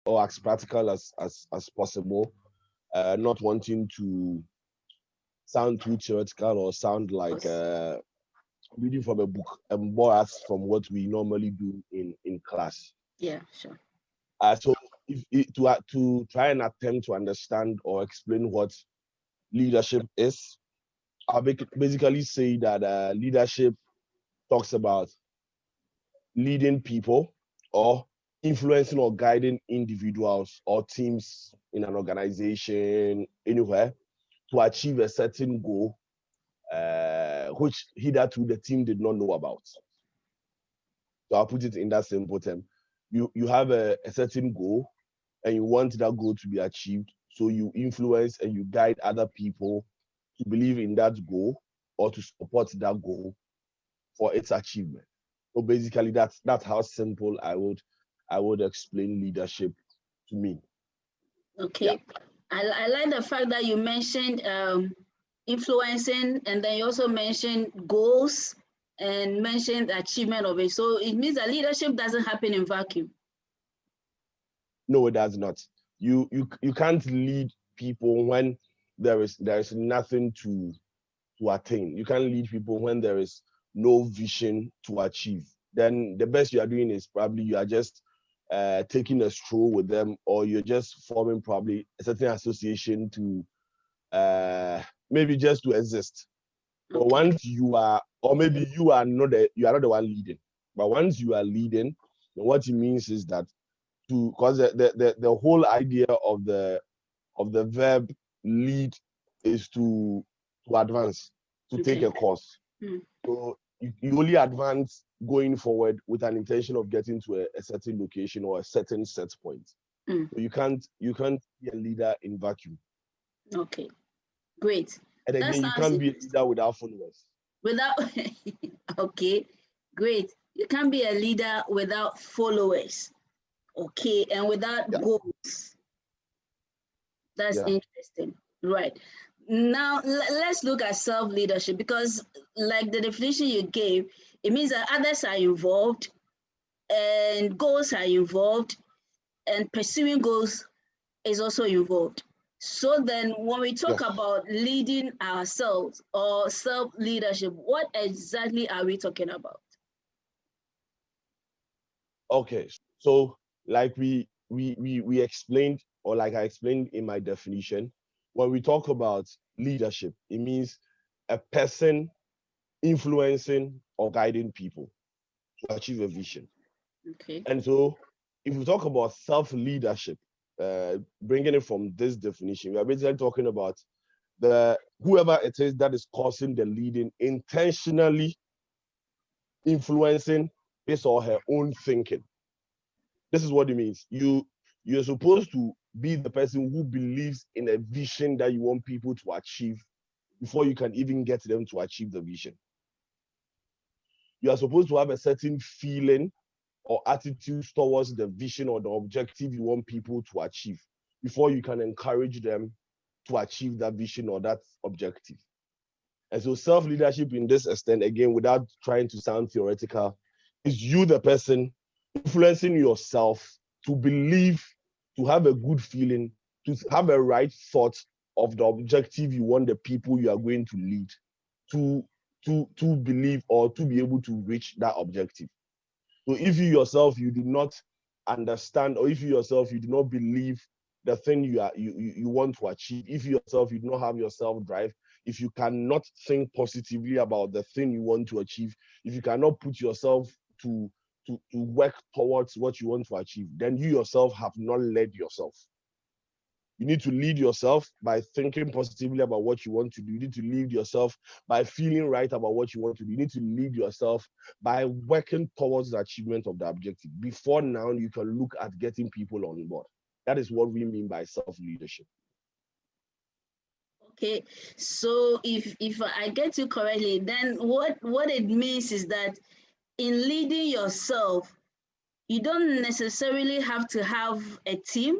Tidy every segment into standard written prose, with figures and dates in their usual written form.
or as practical as possible, not wanting to sound too theoretical or sound like reading from a book, and more as from what we normally do in class. Yeah, sure. So to try and attempt to understand or explain what leadership is, I'll basically say that leadership talks about leading people or influencing or guiding individuals or teams in an organization, anywhere, to achieve a certain goal, which hitherto the team did not know about. So I'll put it in that simple term. You have a certain goal and you want that goal to be achieved. So you influence and you guide other people to believe in that goal or to support that goal for its achievement. So basically that's how simple I would explain leadership to me. Okay. Yeah. I like the fact that you mentioned influencing, and then you also mentioned goals and mentioned the achievement of it. So it means that leadership doesn't happen in vacuum. No, it does not. You can't lead people when there is nothing to attain. You can't lead people when there is no vision to achieve. Then the best you are doing is probably you are just taking a stroll with them, or you're just forming probably a certain association to maybe just to exist. But once you are, or maybe you are not the one leading. But once you are leading, what it means is that because the whole idea of the verb lead is to advance, to take a course. So you only advance going forward with an intention of getting to a certain location or a certain set point. So you can't be a leader in vacuum. Okay, great. And again, you can't be a leader without followers. Okay, great. You can't be a leader without followers. Okay, and without goals. That's interesting. Right. Now, let's look at self-leadership, because like the definition you gave, it means that others are involved and goals are involved, and pursuing goals is also involved. So then when we talk about leading ourselves or self-leadership, what exactly are we talking about? Okay, so like we explained, or like I explained in my definition, when we talk about leadership, it means a person influencing or guiding people to achieve a vision. Okay. And so if we talk about self-leadership, bringing it from this definition, we are basically talking about whoever it is that is causing the leading intentionally influencing his or her own thinking. This is what it means. You're supposed to be the person who believes in a vision that you want people to achieve before you can even get them to achieve the vision. You are supposed to have a certain feeling or attitude towards the vision or the objective you want people to achieve before you can encourage them to achieve that vision or that objective. And so self-leadership in this extent, again, without trying to sound theoretical, is you, the person, influencing yourself to believe, to have a good feeling, to have a right thought of the objective you want the people you are going to lead to believe or to be able to reach that objective. So if you yourself, you do not understand, or if you yourself, you do not believe the thing you want to achieve, if you yourself, you do not have your self-drive, if you cannot think positively about the thing you want to achieve, if you cannot put yourself to work towards what you want to achieve, then you yourself have not led yourself. You need to lead yourself by thinking positively about what you want to do. You need to lead yourself by feeling right about what you want to do. You need to lead yourself by working towards the achievement of the objective. Before now, you can look at getting people on board. That is what we mean by self-leadership. Okay, so if I get you correctly, then what it means is that in leading yourself, you don't necessarily have to have a team,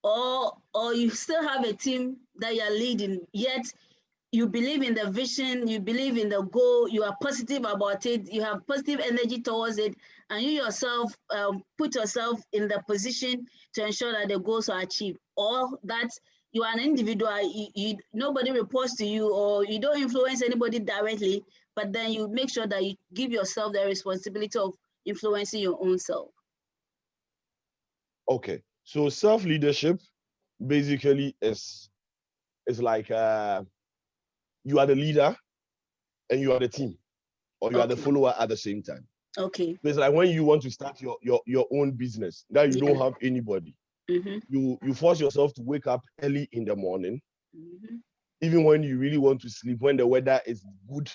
or you still have a team that you're leading, yet you believe in the vision, you believe in the goal, you are positive about it, you have positive energy towards it, and you yourself put yourself in the position to ensure that the goals are achieved, or that you are an individual, nobody reports to you, or you don't influence anybody directly, but then you make sure that you give yourself the responsibility of influencing your own self. Okay, so self-leadership basically is like you are the leader and you are the team, or you are the follower at the same time. Okay. So it's like when you want to start your own business that you don't have anybody. You force yourself to wake up early in the morning, even when you really want to sleep, when the weather is good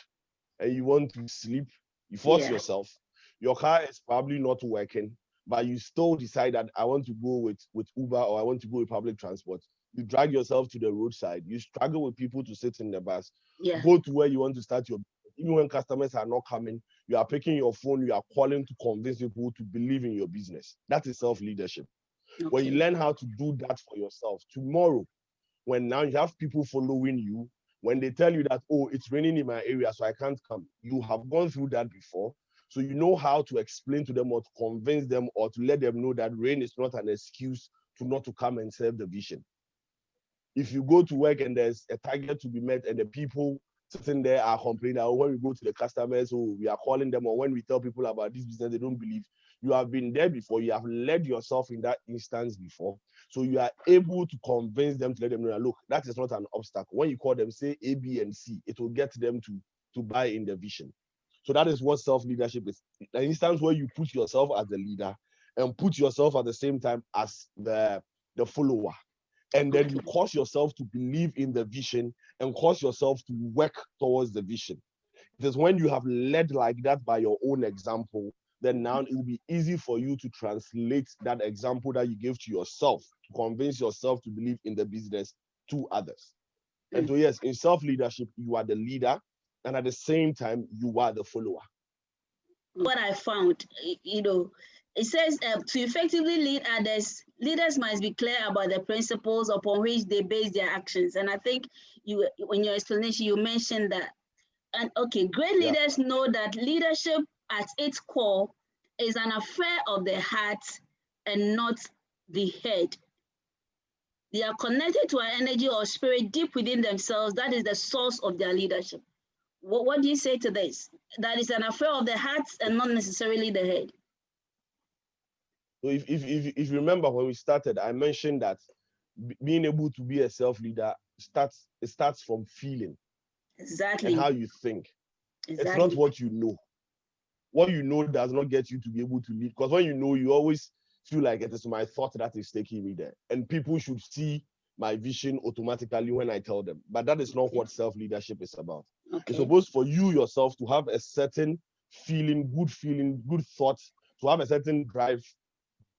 and you want to sleep, you force yourself. Your car is probably not working, but you still decide that I want to go with Uber, or I want to go with public transport. You drag yourself to the roadside. You struggle with people to sit in the bus. Go to where you want to start your business. Even when customers are not coming, you are picking your phone, you are calling to convince people to believe in your business. That is self-leadership. When you learn how to do that for yourself, tomorrow, when now you have people following you, when they tell you that, oh, it's raining in my area, so I can't come, you have gone through that before. So you know how to explain to them, or to convince them, or to let them know that rain is not an excuse to not to come and serve the vision. If you go to work and there's a target to be met and the people sitting there are complaining, or when we go to the customers, oh, we are calling them, or when we tell people about this business, they don't believe. You have been there before. You have led yourself in that instance before. So you are able to convince them, to let them know that, look, that is not an obstacle. When you call them, say A, B, and C, it will get them to buy in the vision. So that is what self-leadership is. An instance where you put yourself as the leader and put yourself at the same time as the follower. And then you cause yourself to believe in the vision and cause yourself to work towards the vision. It is when you have led like that by your own example, then now it will be easy for you to translate that example that you gave to yourself, to convince yourself to believe in the business to others. And so, yes, in self-leadership, you are the leader, and at the same time, you are the follower. What I found, it says to effectively lead others, leaders must be clear about the principles upon which they base their actions. And I think in your explanation, you mentioned that. And great leaders know that leadership at its core is an affair of the heart and not the head. They are connected to an energy or spirit deep within themselves. That is the source of their leadership. What do you say to this? That is an affair of the heart and not necessarily the head. So if you remember when we started, I mentioned that being able to be a self-leader starts from feeling. Exactly. And how you think. Exactly. It's not what you know. What you know does not get you to be able to lead. Because when you know, you always feel like it is my thought that is taking me there. And people should see my vision automatically when I tell them. But that is not what self-leadership is about. It's supposed for you yourself to have a certain feeling, good thoughts, to have a certain drive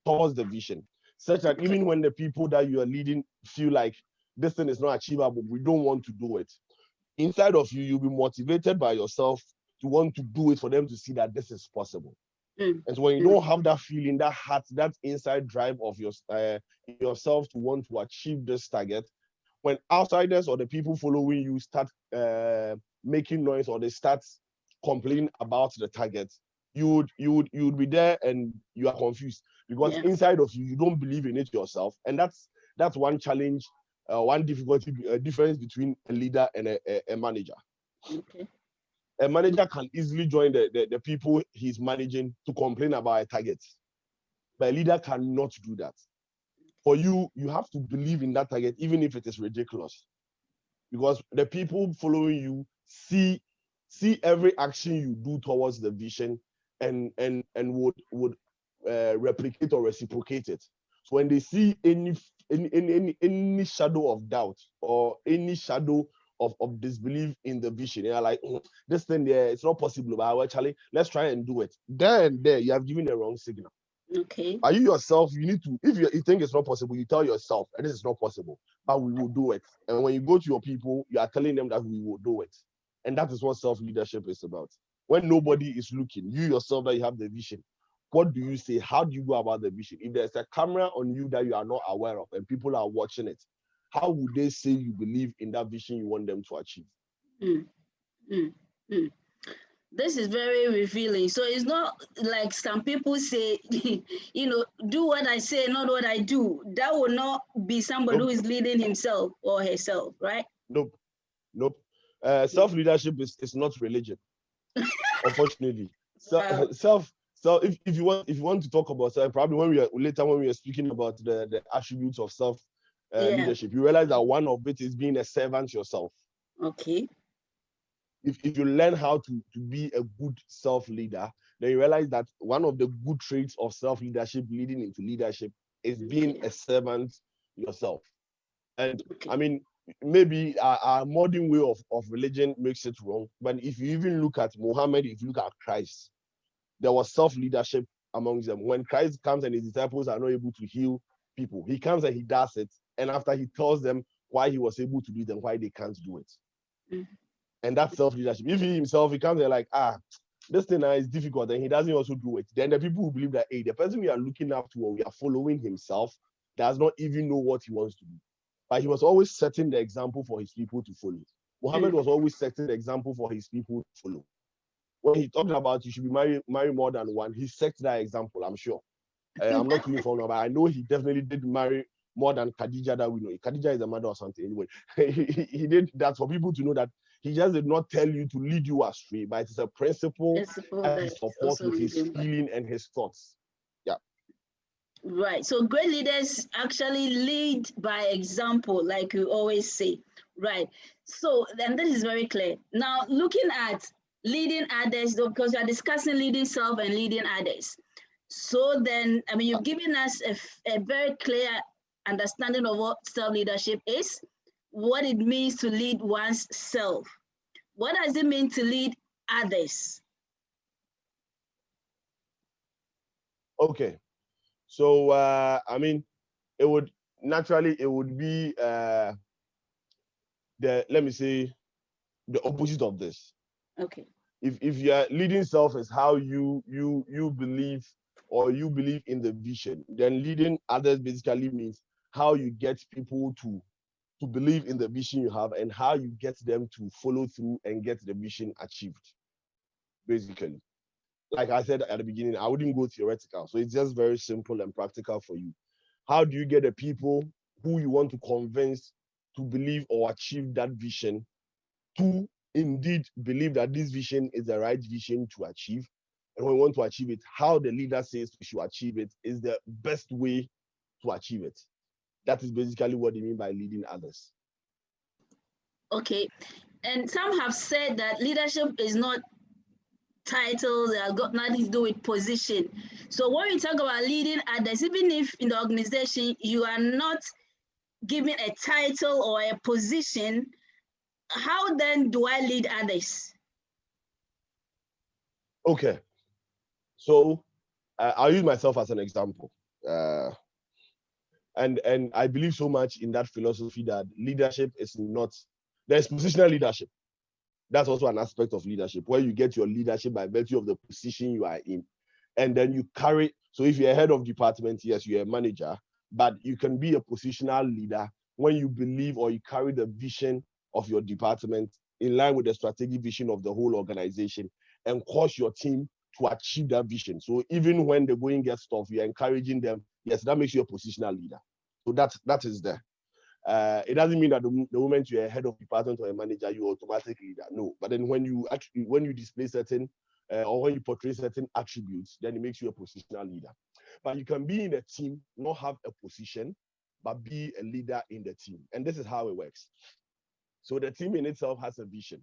towards the vision. Such that even when the people that you are leading feel like this thing is not achievable, we don't want to do it. Inside of you, you'll be motivated by yourself to want to do it for them to see that this is possible. And so when you don't have that feeling, that heart, that inside drive of yourself to want to achieve this target, when outsiders or the people following you start making noise, or they start complaining about the target, you would be there and you are confused, because inside of you, you don't believe in it yourself. And that's one challenge, one difficulty, difference between a leader and a manager. A manager can easily join the people he's managing to complain about a target, but a leader cannot do that. For you have to believe in that target, even if it is ridiculous, because the people following you see every action you do towards the vision and would replicate or reciprocate it. So when they see any shadow of doubt or any shadow of disbelief in the vision, they're like, this thing there, it's not possible, but actually, let's try and do it. There and there, you have given the wrong signal. Are you yourself, you need to, if you think it's not possible, you tell yourself, and this is not possible, but we will do it. And when you go to your people, you are telling them that we will do it. And that is what self-leadership is about. When nobody is looking, you yourself, that you have the vision, what do you say? How do you go about the vision? If there's a camera on you that you are not aware of and people are watching it, how would they say you believe in that vision you want them to achieve? Mm, mm, mm. This is very revealing. So it's not like some people say, do what I say, not what I do. That will not be somebody who Nope. is leading himself or herself, right? Nope. Nope. Self-leadership is not religion, unfortunately. So, Wow. if you want to talk about self, probably when we are speaking about the attributes of self Yeah. leadership, you realize that one of it is being a servant yourself. Okay. If you learn how to be a good self leader, then you realize that one of the good traits of self leadership leading into leadership is being Okay. a servant yourself. And Okay. I mean, maybe our modern way of religion makes it wrong. But if you even look at Muhammad, if you look at Christ, there was self-leadership amongst them. When Christ comes and his disciples are not able to heal people, he comes and he does it. And after he tells them why he was able to do it and why they can't do it. Mm. And that's self-leadership. If he himself, he comes and like, this thing is difficult, and he doesn't also do it. Then the people who believe that, hey, the person we are looking up to or we are following himself does not even know what he wants to do. But he was always setting the example for his people to follow. Muhammad was always setting the example for his people to follow. When he talked about you should be marry more than one, he set that example, I'm sure. I'm not too informed, but I know he definitely did marry more than Khadija that we know. Khadija is the mother or something anyway. he did that for people to know that he just did not tell you to lead you astray, but it's a principle that he supports with his feeling and his thoughts. Yeah. Right. So great leaders actually lead by example, like you always say. Right. So then this is very clear. Now looking at leading others, because we are discussing leading self and leading others. So then, I mean, you've given us a very clear understanding of what self-leadership is, what it means to lead one's self. What does it mean to lead others? Okay. So I mean, it would be let me say the opposite of this. Okay. If your leading self is how you believe or you believe in the vision, then leading others basically means how you get people to believe in the vision you have and how you get them to follow through and get the vision achieved. Basically, like I said at the beginning, I wouldn't go theoretical, so it's just very simple and practical for you. How do you get the people who you want to convince to believe or achieve that vision to indeed believe that this vision is the right vision to achieve? And when we want to achieve it, how the leader says we should achieve it is the best way to achieve it. That is basically what they mean by leading others. Okay. And some have said that leadership is not titles, it has got nothing to do with position. So when you talk about leading others, even if in the organization you are not given a title or a position, how then do I lead others? Okay. So I'll use myself as an example. And I believe so much in that philosophy that leadership is not, there's positional leadership. That's also an aspect of leadership where you get your leadership by virtue of the position you are in. And then you carry, so if you're a head of department, yes, you're a manager, but you can be a positional leader when you believe or you carry the vision of your department in line with the strategic vision of the whole organization and cause your team to achieve that vision. So even when the going gets tough, you're encouraging them. Yes, that makes you a positional leader. So that is there. It doesn't mean that the moment you're a head of department or a manager, you automatically leader. No, but then when you display certain or when you portray certain attributes, then it makes you a positional leader. But you can be in a team, not have a position, but be a leader in the team. And this is how it works. So the team in itself has a vision.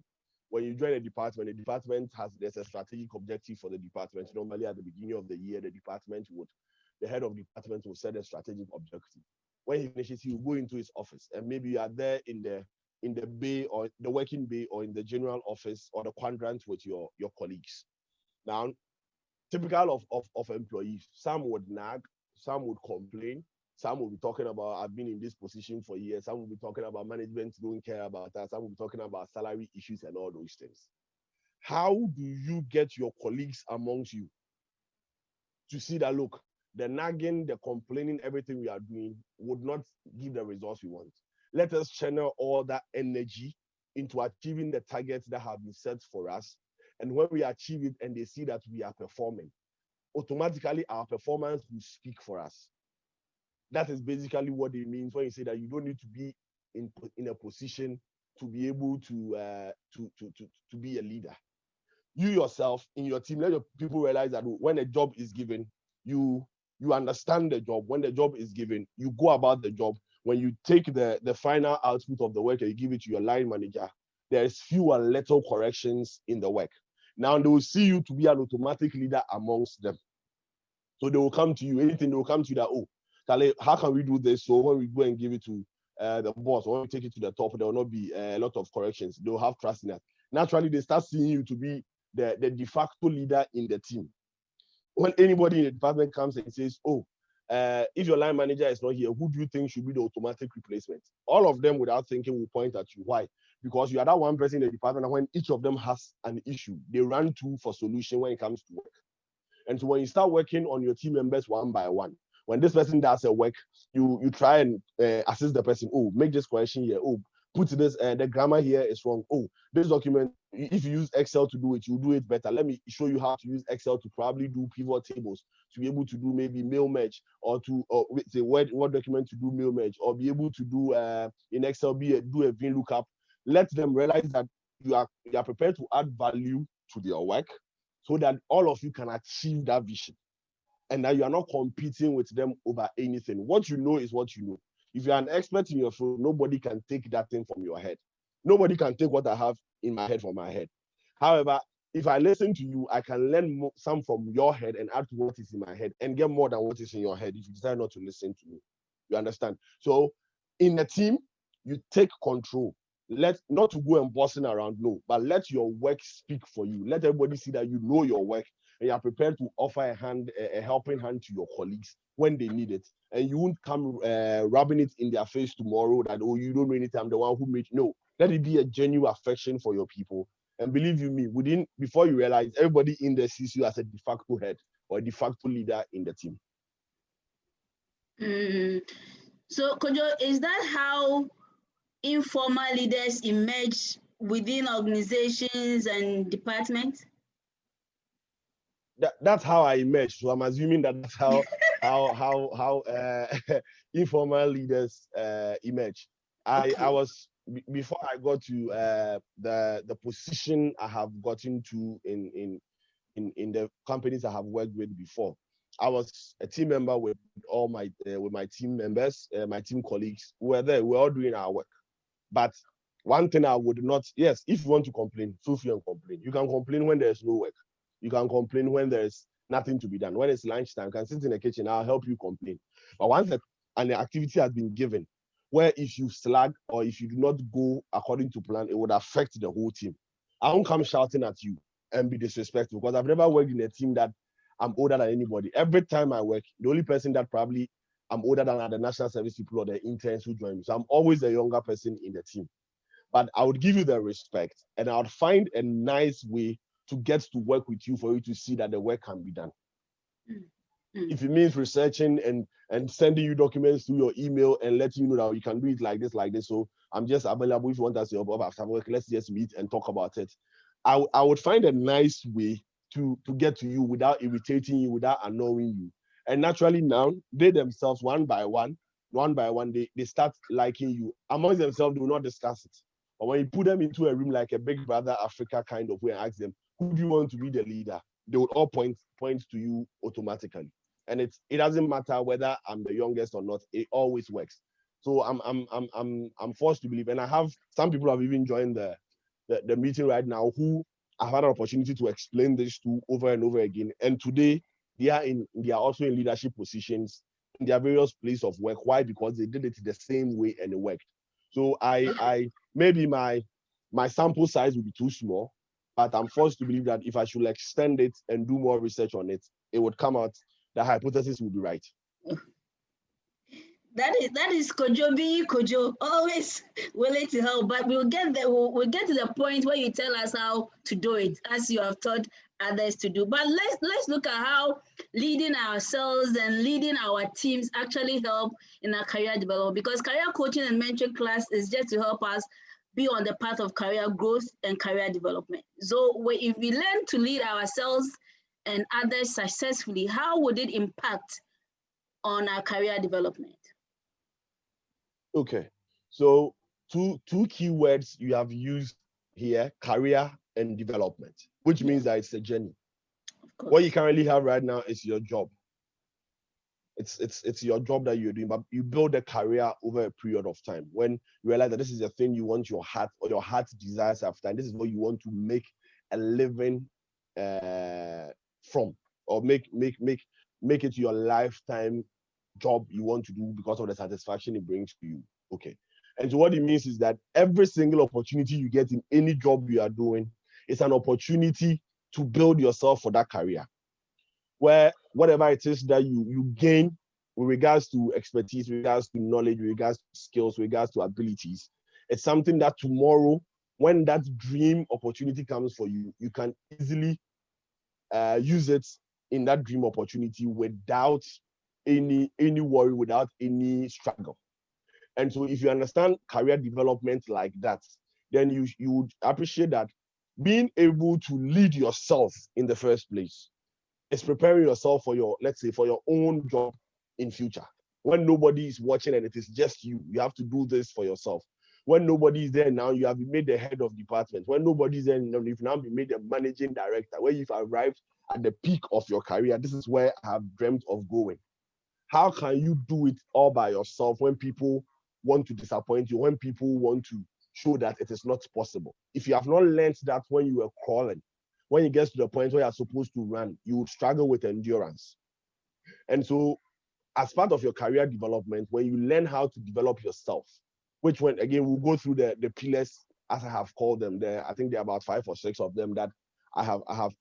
When you join a department, there's a strategic objective for the department. Normally at the beginning of the year, the head of department will set a strategic objective. When he finishes, he will go into his office, and maybe you are there in the bay or the working bay or in the general office or the quadrant with your colleagues. Now, typical of employees, some would nag, some would complain, some will be talking about I've been in this position for years, some will be talking about management don't care about us, some will be talking about salary issues and all those things. How do you get your colleagues amongst you to see that, look, the nagging, the complaining, everything we are doing would not give the results we want? Let us channel all that energy into achieving the targets that have been set for us. And when we achieve it and they see that we are performing, automatically our performance will speak for us. That is basically what it means when you say that you don't need to be in a position to be able to be a leader. You yourself in your team, let your people realize that when a job is given, you understand the job. When the job is given, you go about the job. When you take the final output of the work and you give it to your line manager, there is few and little corrections in the work. Now they will see you to be an automatic leader amongst them. So they will come to you, anything, they will come to you that, oh, Kale, how can we do this? So when we go and give it to the boss, or when we take it to the top, there will not be a lot of corrections. They will have trust in us. Naturally, they start seeing you to be the de facto leader in the team. When anybody in the department comes and says, oh, if your line manager is not here, who do you think should be the automatic replacement? All of them, without thinking, will point at you. Why? Because you are that one person in the department, and when each of them has an issue, they run to for solution when it comes to work. And so when you start working on your team members one by one, when this person does a work, you try and assist the person. Oh, make this correction here. Oh, put this, the grammar here is wrong. Oh, this document, if you use Excel to do it, you do it better. Let me show you how to use Excel to probably do pivot tables, to be able to do maybe mail merge, or to say what document to do mail merge, or be able to do in Excel do a VLOOKUP. Let them realize that you are prepared to add value to their work, so that all of you can achieve that vision, and that you are not competing with them over anything. What you know is what you know. If you're an expert in your field, nobody can take that thing from your head. Nobody can take what I have in my head from my head. However, if I listen to you, I can learn some from your head and add to what is in my head and get more than what is in your head if you decide not to listen to me. You understand? So in a team, you take control. Not to go and bossing around, no, but let your work speak for you. Let everybody see that you know your work and you are prepared to offer a helping hand to your colleagues when they need it. And you won't come rubbing it in their face tomorrow that, oh, you don't know anything, I'm the one who made. No, let it be a genuine affection for your people. And believe you me, before you realize, everybody in there sees you as a de facto head or a de facto leader in the team. So, Kojo, is that how informal leaders emerge within organizations and departments? That's how I emerged. So I'm assuming that's how informal leaders emerge. I was, before I got to the position I have gotten to in the companies I have worked with before, I was a team member with all my team members, my team colleagues who were there. We're all doing our work. But one thing I would not, yes, if you want to complain, feel free and complain. You can complain when there's no work. You can complain when there's nothing to be done. When it's lunchtime, you can sit in the kitchen, I'll help you complain. But once an activity has been given, where if you slag or if you do not go according to plan, it would affect the whole team. I won't come shouting at you and be disrespectful, because I've never worked in a team that I'm older than anybody. Every time I work, the only person that probably I'm older than are the national service people or the interns who join me. So I'm always the younger person in the team. But I would give you the respect, and I would find a nice way to get to work with you for you to see that the work can be done. If it means researching and sending you documents through your email and letting you know that you can do it like this. So I'm just available if you want us to help after work. Let's just meet and talk about it. I would find a nice way to get to you without irritating you, without annoying you. And naturally now, they themselves, one by one, they start liking you. Among themselves, they will not discuss it. But when you put them into a room like a Big Brother Africa kind of way and ask them, who do you want to be the leader? They would all point to you automatically. And it doesn't matter whether I'm the youngest or not, it always works. So I'm forced to believe, and I have some people have even joined the meeting right now who I've had an opportunity to explain this to over and over again. And today they are also in leadership positions in their various places of work. Why? Because they did it the same way and it worked. So I maybe my sample size will be too small, but I'm forced to believe that if I should extend it and do more research on it, it would come out, the hypothesis will be right. That is Kojo being Kojo, always willing to help. But we'll get there. We'll get to the point where you tell us how to do it, as you have taught others to do. But let's look at how leading ourselves and leading our teams actually help in our career development. Because career coaching and mentoring class is just to help us be on the path of career growth and career development. So if we learn to lead ourselves and others successfully, how would it impact on our career development? Okay, so two key words you have used here, career and development, which means that it's a journey. What you currently have right now is your job. It's your job that you're doing, but you build a career over a period of time. When you realize that this is the thing you want your heart desires after, and this is what you want to make a living from, or make it your lifetime job you want to do because of the satisfaction it brings to you. Okay. And so what it means is that every single opportunity you get in any job you are doing is an opportunity to build yourself for that career, where whatever it is that you gain with regards to expertise, with regards to knowledge, with regards to skills, with regards to abilities, it's something that tomorrow, when that dream opportunity comes for you, you can easily use it in that dream opportunity without any worry, without any struggle. And so if you understand career development like that, then you would appreciate that being able to lead yourself in the first place is preparing yourself for your, let's say, for your own job in future. When nobody is watching and it is just you have to do this for yourself. When nobody is there now, you have been made the head of department. When nobody is there, you've now been made the managing director, where you've arrived at the peak of your career. This is where I have dreamt of going. How can you do it all by yourself when people want to disappoint you, when people want to show that it is not possible? If you have not learned that when you were crawling, when it gets to the point where you're supposed to run, you would struggle with endurance. And so as part of your career development, when you learn how to develop yourself, which when again we'll go through the pillars as I have called them there. I think there are about 5 or 6 of them that I have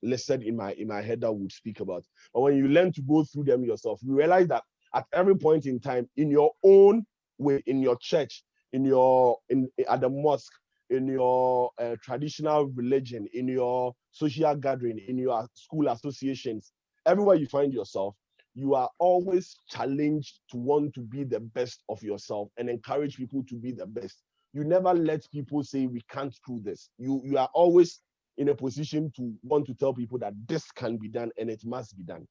listed in my head that would speak about. But when you learn to go through them yourself, you realize that at every point in time, in your own way, in your church, at the mosque, in your traditional religion, in your social gathering, in your school associations, everywhere you find yourself, you are always challenged to want to be the best of yourself and encourage people to be the best. You never let people say, we can't do this. You are always in a position to want to tell people that this can be done and it must be done.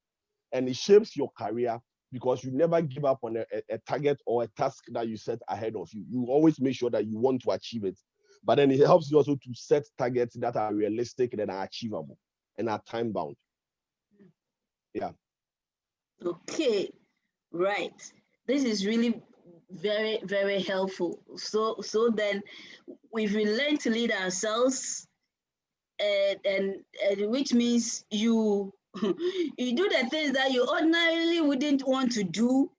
And it shapes your career because you never give up on a target or a task that you set ahead of you. You always make sure that you want to achieve it. But then it helps you also to set targets that are realistic and are achievable and are time bound. Yeah. Okay, right. This is really very, very helpful. So then if we learn to lead ourselves, and which means you do the things that you ordinarily wouldn't want to do,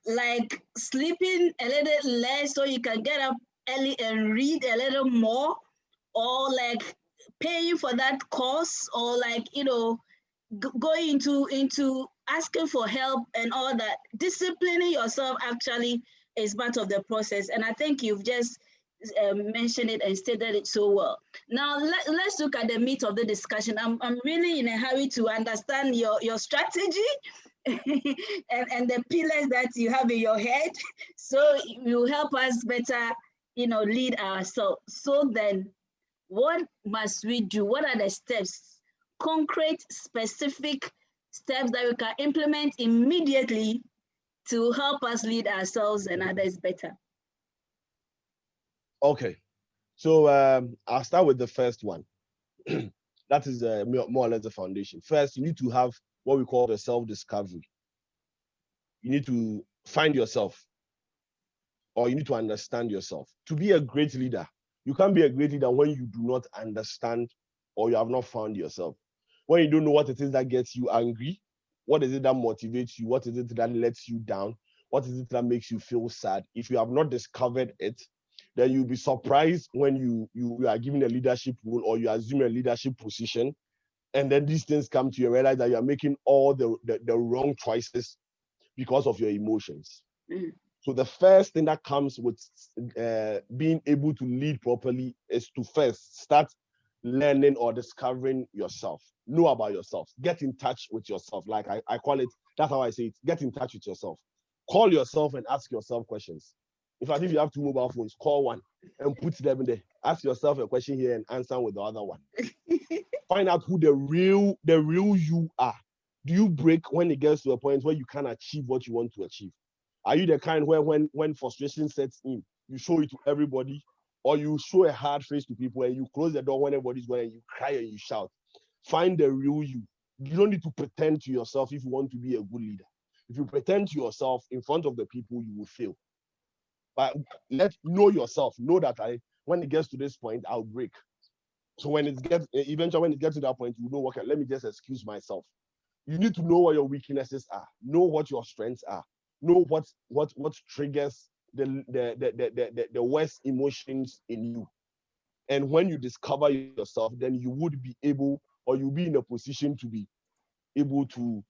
like sleeping a little less so you can get up early and read a little more, or like paying for that course, or like, going into asking for help and all that. Disciplining yourself actually is part of the process. And I think you've just mentioned it and stated it so well. Now let's look at the meat of the discussion. I'm really in a hurry to understand your strategy and the pillars that you have in your head, so it will help us better, lead ourselves. So then, what must we do? What are the steps, concrete, specific steps that we can implement immediately to help us lead ourselves and others better? Okay, so I'll start with the first one. That is more or less the foundation. First, you need to have what we call the self-discovery. You need to find yourself, or you need to understand yourself. To be a great leader, you can't be a great leader when you do not understand or you have not found yourself. When you don't know what it is that gets you angry, what is it that motivates you, what is it that lets you down, what is it that makes you feel sad. If you have not discovered it, then you'll be surprised when you are given a leadership role or you assume a leadership position, and then these things come to you, realize that you are making all the wrong choices because of your emotions. Mm-hmm. So the first thing that comes with being able to lead properly is to first start learning or discovering yourself. Know about yourself. Get in touch with yourself. Like I call it, that's how I say it. Get in touch with yourself. Call yourself and ask yourself questions. In fact, if you have 2 mobile phones, call one and put them in there. Ask yourself a question here and answer with the other one. Find out who the real you are. Do you break when it gets to a point where you can't achieve what you want to achieve? Are you the kind where when frustration sets in, you show it to everybody, or you show a hard face to people and you close the door when everybody's going and you cry and you shout? Find the real you. You don't need to pretend to yourself if you want to be a good leader. If you pretend to yourself in front of the people, you will fail. But know yourself. Know that when it gets to this point, I'll break. So when it gets eventually when it gets to that point, you know, okay, let me just excuse myself. You need to know what your weaknesses are. Know what your strengths are. Know what triggers the worst emotions in you. And when you discover yourself, then you would be able, or you'll be in a position to be able to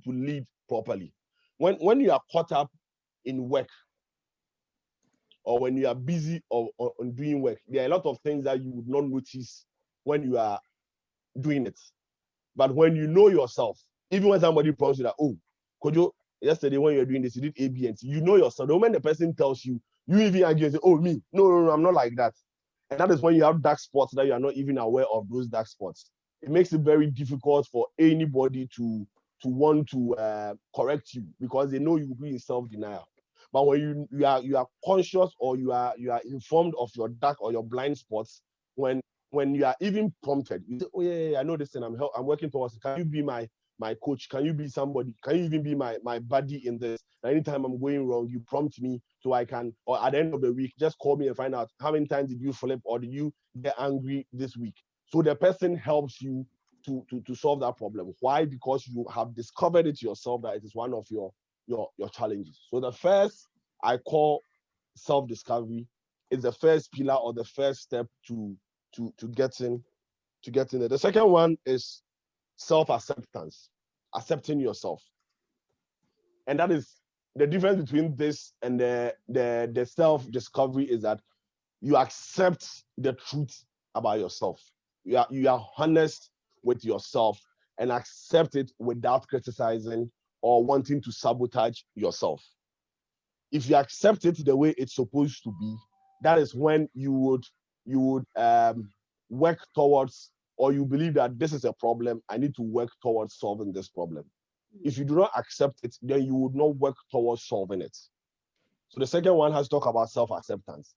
lead properly. When you are caught up in work, or when you are busy on doing work, there are a lot of things that you would not notice when you are doing it. But when you know yourself, even when somebody prompts you that, oh, Kojo, yesterday when you were doing this, you did A, B, and C, you know yourself. The moment the person tells you, you even argue and say, oh, me, no, I'm not like that. And that is when you have dark spots that you are not even aware of those dark spots. It makes it very difficult for anybody to want to correct you, because they know you will be in self-denial. But when you are conscious, or you are informed of your dark or your blind spots, when you are even prompted, you say, oh yeah, I know this, and I'm working towards it. Can you be my coach? Can you be somebody? Can you even be my buddy in this? And anytime I'm going wrong, you prompt me so I can, or at the end of the week, just call me and find out how many times did you flip, or did you get angry this week? So the person helps you to solve that problem. Why? Because you have discovered it yourself that it is one of your challenges. So the first I call self-discovery is the first pillar, or the first step to getting there. The second one is self-acceptance, accepting yourself. And that is the difference between this and the self-discovery, is that you accept the truth about yourself. You are honest with yourself and accept it without criticizing or wanting to sabotage yourself. If you accept it the way it's supposed to be, that is when you would work towards, or you believe that this is a problem, I need to work towards solving this problem. If you do not accept it, then you would not work towards solving it. So the second one has to talk about self-acceptance.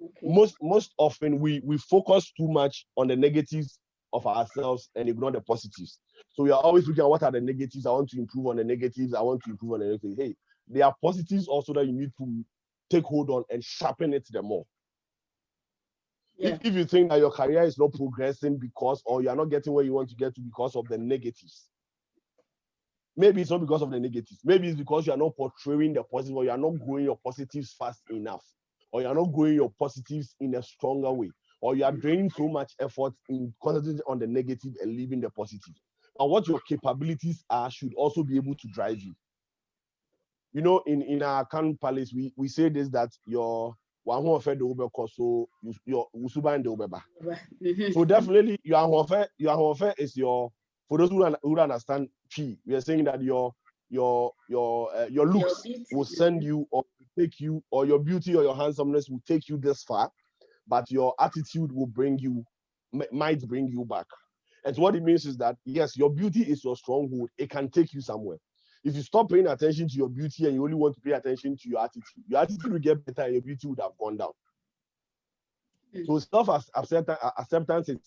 Okay. Most often we focus too much on the negatives of ourselves and ignore the positives. So we are always looking at what are the negatives. I want to improve on the negatives. I want to improve on the negatives. Hey, there are positives also that you need to take hold on and sharpen it the more. Yeah. If you think that your career is not progressing because, or you are not getting where you want to get to because of the negatives, maybe it's not because of the negatives. Maybe it's because you are not portraying the positive, or you are not growing your positives fast enough, or you are not growing your positives in a stronger way, or you are draining so much effort in concentrating on the negative and leaving the positive. And what your capabilities are should also be able to drive you. You know, in our Khan Palace, we say this, that your so definitely your is your, for those who don't understand P, we are saying that your looks will send you or take you, or your beauty or your handsomeness will take you this far, but your attitude will might bring you back. And so what it means is that, yes, your beauty is your stronghold. It can take you somewhere. If you stop paying attention to your beauty and you only want to pay attention to your attitude will get better and your beauty would have gone down. So self-acceptance is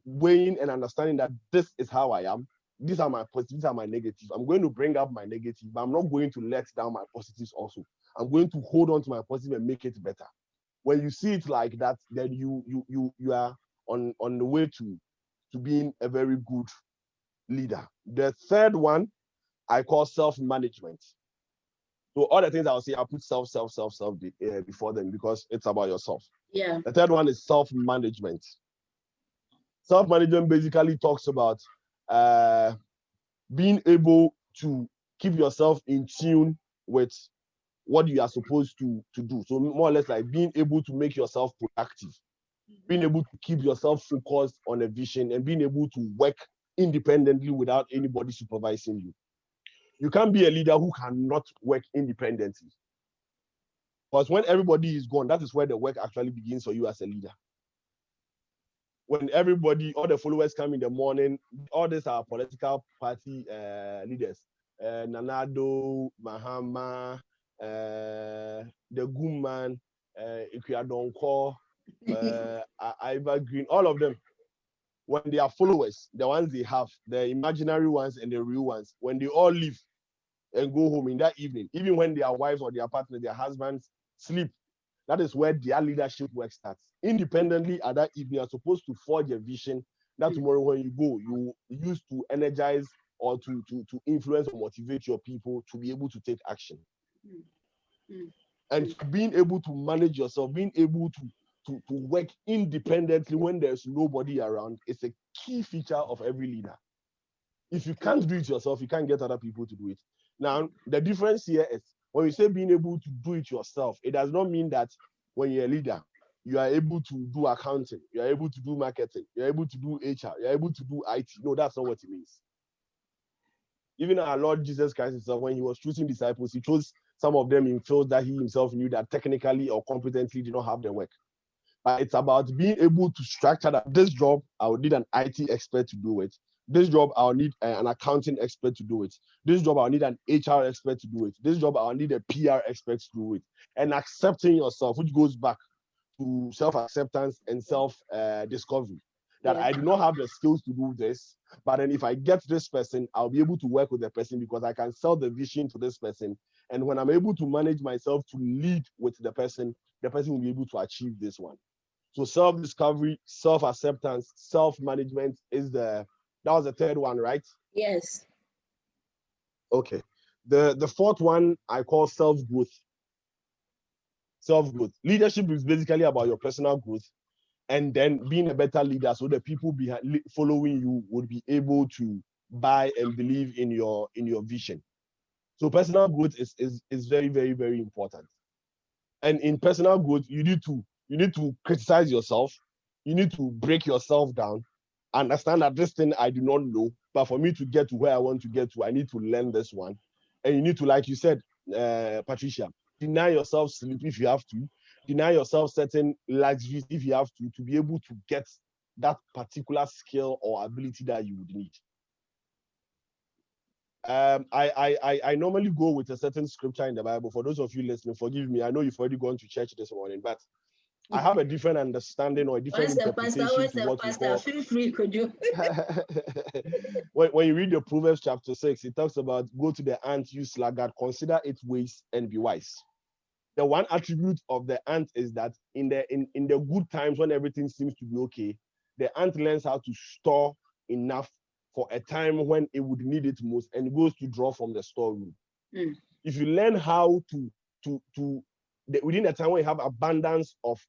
weighing and understanding that this is how I am. These are my positives, these are my negatives. I'm going to bring up my negatives, but I'm not going to let down my positives also. I'm going to hold on to my positive and make it better. When you see it like that, then you are on the way to being a very good leader. The third one I call self-management. So all the things I'll say, I'll put self before them, because it's about yourself. Yeah. The third one is self-management. Self-management basically talks about being able to keep yourself in tune with what you are supposed to do. So more or less like being able to make yourself productive, being able to keep yourself focused on a vision, and being able to work independently without anybody supervising you. You can't be a leader who cannot work independently. Because when everybody is gone, that is where the work actually begins for you as a leader. When everybody, all the followers come in the morning, all these are political party leaders. Nanado, Mahama, the Goomman, Ikuadonko, Iva Green, all of them. When they are followers, the ones they have, the imaginary ones and the real ones, when they all leave and go home in that evening, even when their wives or their partners, their husbands sleep, that is where their leadership work starts. Independently at that evening, you're supposed to forge a vision that tomorrow when you go, you use to energize or to influence or motivate your people to be able to take action. And being able to manage yourself, being able to work independently when there's nobody around is a key feature of every leader. If you can't do it yourself, you can't get other people to do it. Now, the difference here is when you say being able to do it yourself, it does not mean that when you're a leader, you are able to do accounting, you're able to do marketing, you're able to do HR, you're able to do IT. No, that's not what it means. Even our Lord Jesus Christ himself, when he was choosing disciples, he chose some of them in fields that he himself knew that technically or competently did not have the work. But it's about being able to structure that this job, I would need an IT expert to do it. This job, I'll need an accounting expert to do it. This job, I'll need an HR expert to do it. This job, I'll need a PR expert to do it. And accepting yourself, which goes back to self-acceptance and self-discovery. That I do not have the skills to do this, but then if I get this person, I'll be able to work with the person because I can sell the vision to this person. And when I'm able to manage myself to lead with the person will be able to achieve this one. So self-discovery, self-acceptance, self-management that was the third one, right? Yes. Okay. The fourth one I call self-growth. Self-growth. Leadership is basically about your personal growth and then being a better leader so the people following you would be able to buy and believe in your vision. So personal growth is very, very, very important. And in personal growth, you need to criticize yourself. You need to break yourself down. Understand that this thing I do not know, but for me to get to where I want to get to, I need to learn this one. And you need to, like you said, Patricia, deny yourself sleep if you have to, deny yourself certain luxuries if you have to be able to get that particular skill or ability that you would need. I normally go with a certain scripture in the Bible. For those of you listening, forgive me. I know you've already gone to church this morning, but I have a different understanding or a different interpretation to what we call. Feel free, Kojo. when you read the Proverbs chapter 6, it talks about go to the ant, you sluggard, consider its ways and be wise. The one attribute of the ant is that in the good times when everything seems to be okay, the ant learns how to store enough for a time when it would need it most and goes to draw from the storeroom. If you learn how to within a time when you have abundance of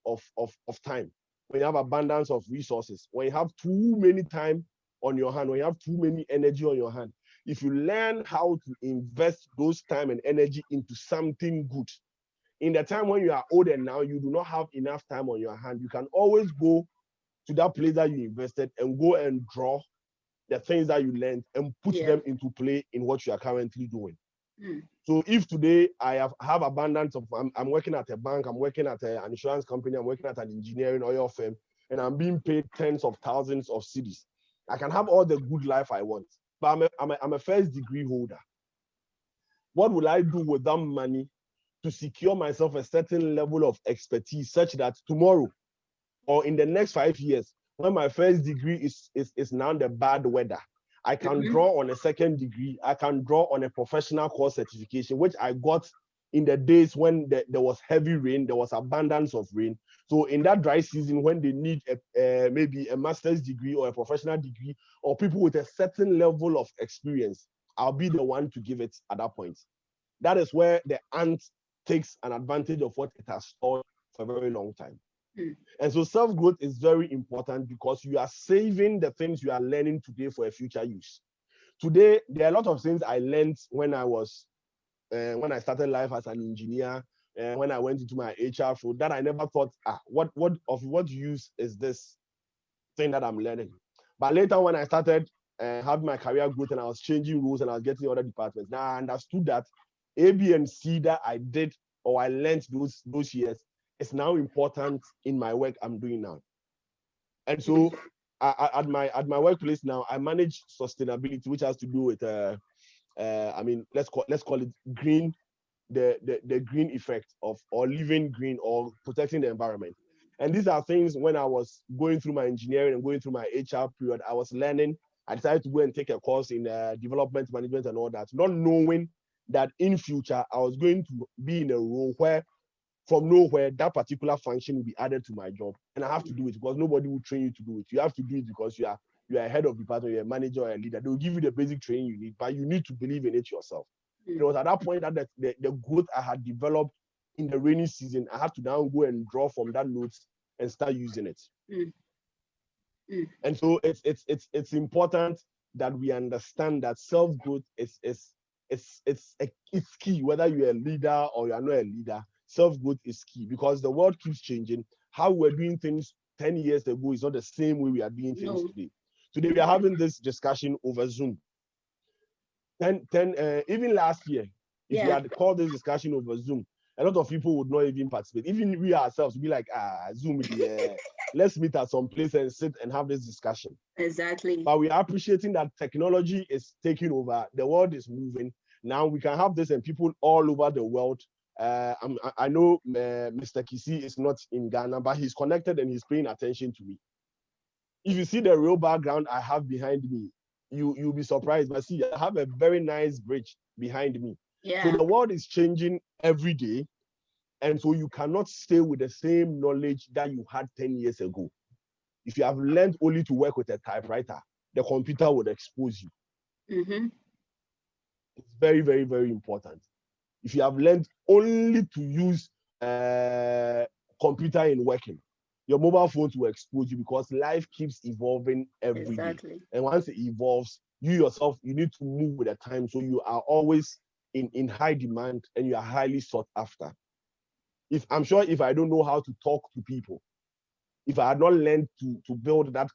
time, when you have abundance of resources, when you have too many time on your hand, when you have too many energy on your hand, if you learn how to invest those time and energy into something good, in the time when you are older now, you do not have enough time on your hand, you can always go to that place that you invested and go and draw the things that you learned and put them into play in what you are currently doing. So if today I have abundance of, I'm working at a bank, I'm working at an insurance company, I'm working at an engineering oil firm, and I'm being paid tens of thousands of cedis, I can have all the good life I want, but I'm a first degree holder. What will I do with that money to secure myself a certain level of expertise such that tomorrow or in the next 5 years, when my first degree is now the bad weather, I can draw on a second degree, I can draw on a professional course certification, which I got in the days when there was heavy rain, there was abundance of rain. So in that dry season, when they need maybe a master's degree or a professional degree, or people with a certain level of experience, I'll be the one to give it at that point. That is where the ant takes an advantage of what it has stored for a very long time. And so self-growth is very important because you are saving the things you are learning today for a future use. Today, there are a lot of things I learned when I started life as an engineer, when I went into my HR field, that I never thought, what use is this thing that I'm learning? But later when I started having my career growth and I was changing roles and I was getting other departments, now I understood that A, B, and C that I did or I learned those years is now important in my work I'm doing now. And so at my workplace now, I manage sustainability, which has to do with I mean, let's call it green, the green effect of, or living green, or protecting the environment. And these are things when I was going through my engineering and going through my HR period, I was learning. I decided to go and take a course in development management and all that, not knowing that in future I was going to be in a role where from nowhere that particular function will be added to my job, and I have to do it because nobody will train you to do it. You have to do it because you are a head of department, you're a manager or a leader. They will give you the basic training you need, but you need to believe in it yourself. It was at that point that the growth I had developed in the rainy season, I had to now go and draw from that notes and start using it. And so it's important that we understand that self-growth is key. Whether you're a leader or you're not a leader, self-growth is key, because the world keeps changing. How we're doing things 10 years ago is not the same way we are doing things today. Today we are having this discussion over Zoom. Even last year, if you had called this discussion over Zoom, a lot of people would not even participate. Even we ourselves would be like, Zoom, let's meet at some place and sit and have this discussion. Exactly. But we are appreciating that technology is taking over. The world is moving. Now we can have this, and people all over the world. I know Mr. Kisi is not in Ghana, but he's connected and he's paying attention to me. If you see the real background I have behind me, you'll be surprised. But see, I have a very nice bridge behind me. Yeah. So the world is changing every day. And so you cannot stay with the same knowledge that you had 10 years ago. If you have learned only to work with a typewriter, the computer would expose you. It's very, very, very important. If you have learned only to use computer in working, your mobile phones will expose you, because life keeps evolving every day. And once it evolves, you yourself, you need to move with the time. So you are always in high demand and you are highly sought after. I'm sure if I don't know how to talk to people, if I had not learned to build that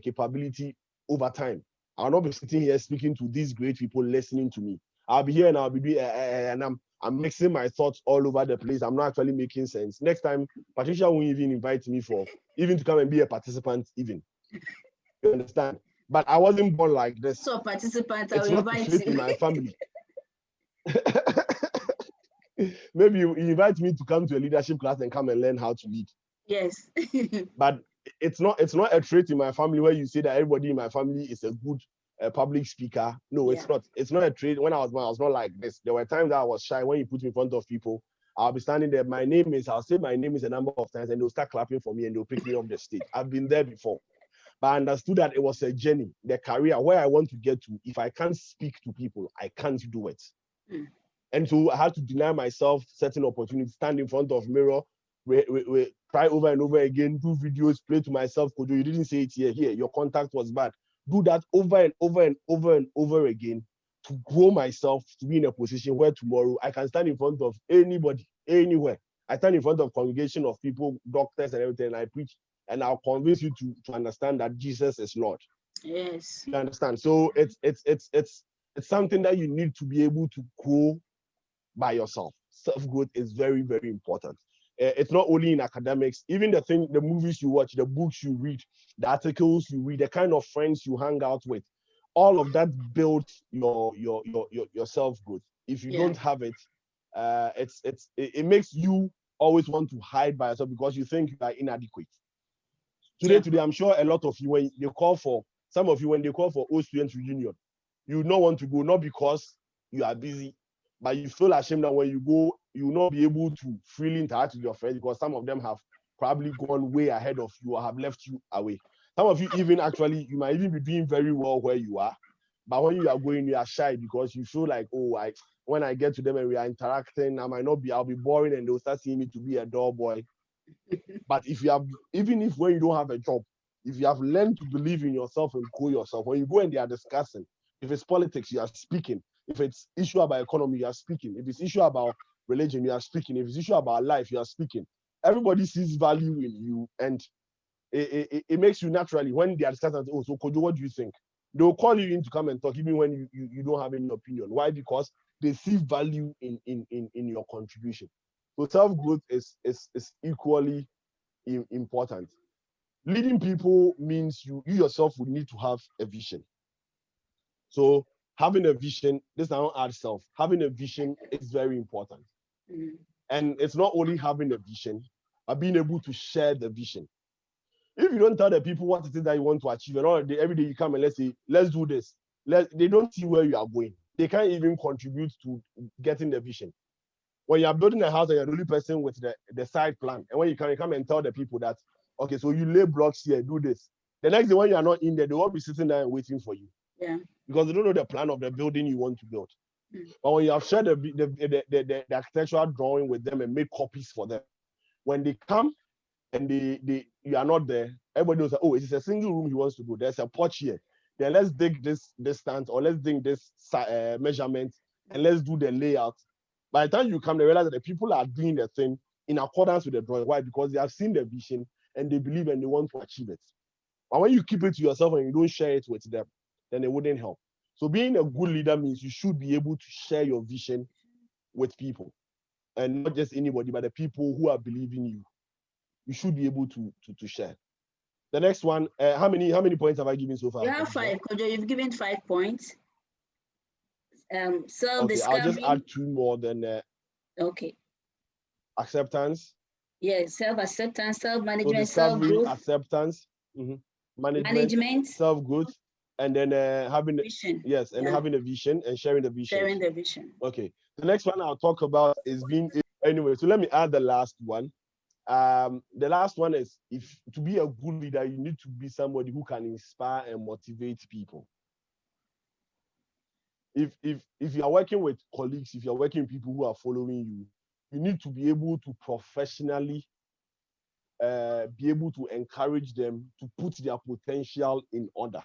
capability over time, I'll not be sitting here speaking to these great people listening to me. I'll be here and I'll be and I'm mixing my thoughts all over the place. I'm not actually making sense. Next time, Patricia won't even invite me even to come and be a participant even. You understand? But I wasn't born like this. So participant, it's not a trait in my family. Maybe you invite me to come to a leadership class and come and learn how to lead. Yes. But it's not a trait in my family where you say that everybody in my family is a good public speaker. No, it's not. It's not a trait. When I was born, I was not like this. There were times that I was shy. When you put me in front of people, I'll be standing there. I'll say my name is a number of times, and they'll start clapping for me and they'll pick me off the stage. I've been there before. But I understood that it was a journey, the career, where I want to get to. If I can't speak to people, I can't do it. And so I had to deny myself certain opportunities, stand in front of mirror, try over and over again, do videos, play to myself, Kojo, you didn't say it here, your contact was bad. Do that over and over and over and over again to grow myself to be in a position where tomorrow I can stand in front of anybody, anywhere. I stand in front of congregation of people, doctors and everything, and I preach, and I'll convince you to understand that Jesus is Lord. Yes. You understand? So it's something that you need to be able to grow by yourself. Self-growth is very, very important. It's not only in academics, even the movies you watch, the books you read, the articles you read, the kind of friends you hang out with, all of that builds your self-growth. If you don't have it, it makes you always want to hide by yourself because you think you are inadequate. Today, I'm sure a lot of you, when they call for old student reunion, you would not want to go, not because you are busy, but you feel ashamed that when you go, you will not be able to freely interact with your friends because some of them have probably gone way ahead of you or have left you away. Some of you you might even be doing very well where you are, but when you are going, you are shy because you feel like, when I get to them and we are interacting, I'll be boring and they'll start seeing me to be a dull boy. But even if when you don't have a job, if you have learned to believe in yourself and grow yourself, when you go and they are discussing, if it's politics, you are speaking. If it's issue about economy, you are speaking. If it's issue about religion, you are speaking. If it's issue about life, you are speaking. Everybody sees value in you, and it makes you naturally, when they are discussing, so Kojo, what do you think? They'll call you in to come and talk, even when you don't have any opinion. Why? Because they see value in your contribution. So self-growth is equally important. Leading people means you yourself would need to have a vision. So having a vision, this now add self. Having a vision is very important. Mm. And it's not only having a vision, but being able to share the vision. If you don't tell the people what it is that you want to achieve, and all day, every day you come and let's say, let's do this. They don't see where you are going. They can't even contribute to getting the vision. When you are building a house and you're the only person with the side plan, and when you come and tell the people that, okay, so you lay blocks here, do this. The next day when you are not in there, they won't be sitting there and waiting for you. Yeah. Because they don't know the plan of the building you want to build. Mm. But when you have shared the architectural drawing with them and make copies for them, when they come and you are not there, everybody knows that, oh, it's a single room he wants to do. There's a porch here. Then let's dig this distance or let's dig this measurement and let's do the layout. By the time you come, they realize that the people are doing the thing in accordance with the drawing. Why? Because they have seen the vision and they believe and they want to achieve it. But when you keep it to yourself and you don't share it with them, then it wouldn't help. So being a good leader means you should be able to share your vision with people, and not just anybody, but the people who are believing you. You should be able to share. The next one, how many points have I given so far? You have 5, Kojo. You've given 5 points. Self-discovery. Okay, I'll just add 2 more than. Okay. Acceptance. Yes, self-acceptance, self-management, so self-growth. Acceptance. Mm-hmm. Management. Self-growth. And then having vision. Yes, and having a vision and sharing the vision. Sharing the vision. Okay. The next one I'll talk about is being anyway. So let me add the last one. The last one is, if to be a good leader, you need to be somebody who can inspire and motivate people. If you are working with colleagues, if you're working with people who are following you, you need to be able to professionally be able to encourage them to put their potential in order.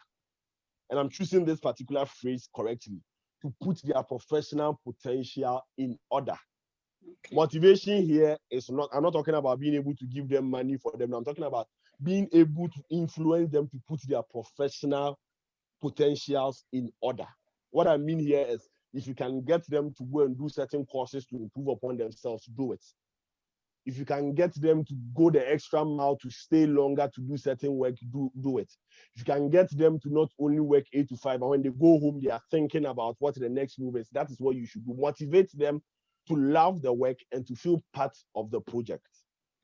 And I'm choosing this particular phrase correctly, to put their professional potential in order. Okay. Motivation here is not, I'm not talking about being able to give them money for them. I'm talking about being able to influence them to put their professional potentials in order. What I mean here is, if you can get them to go and do certain courses to improve upon themselves, do it. If you can get them to go the extra mile to stay longer to do certain work, do it. If you can get them to not only work 8 to 5, but when they go home, they are thinking about what the next move is. That is what you should do. Motivate them to love the work and to feel part of the project.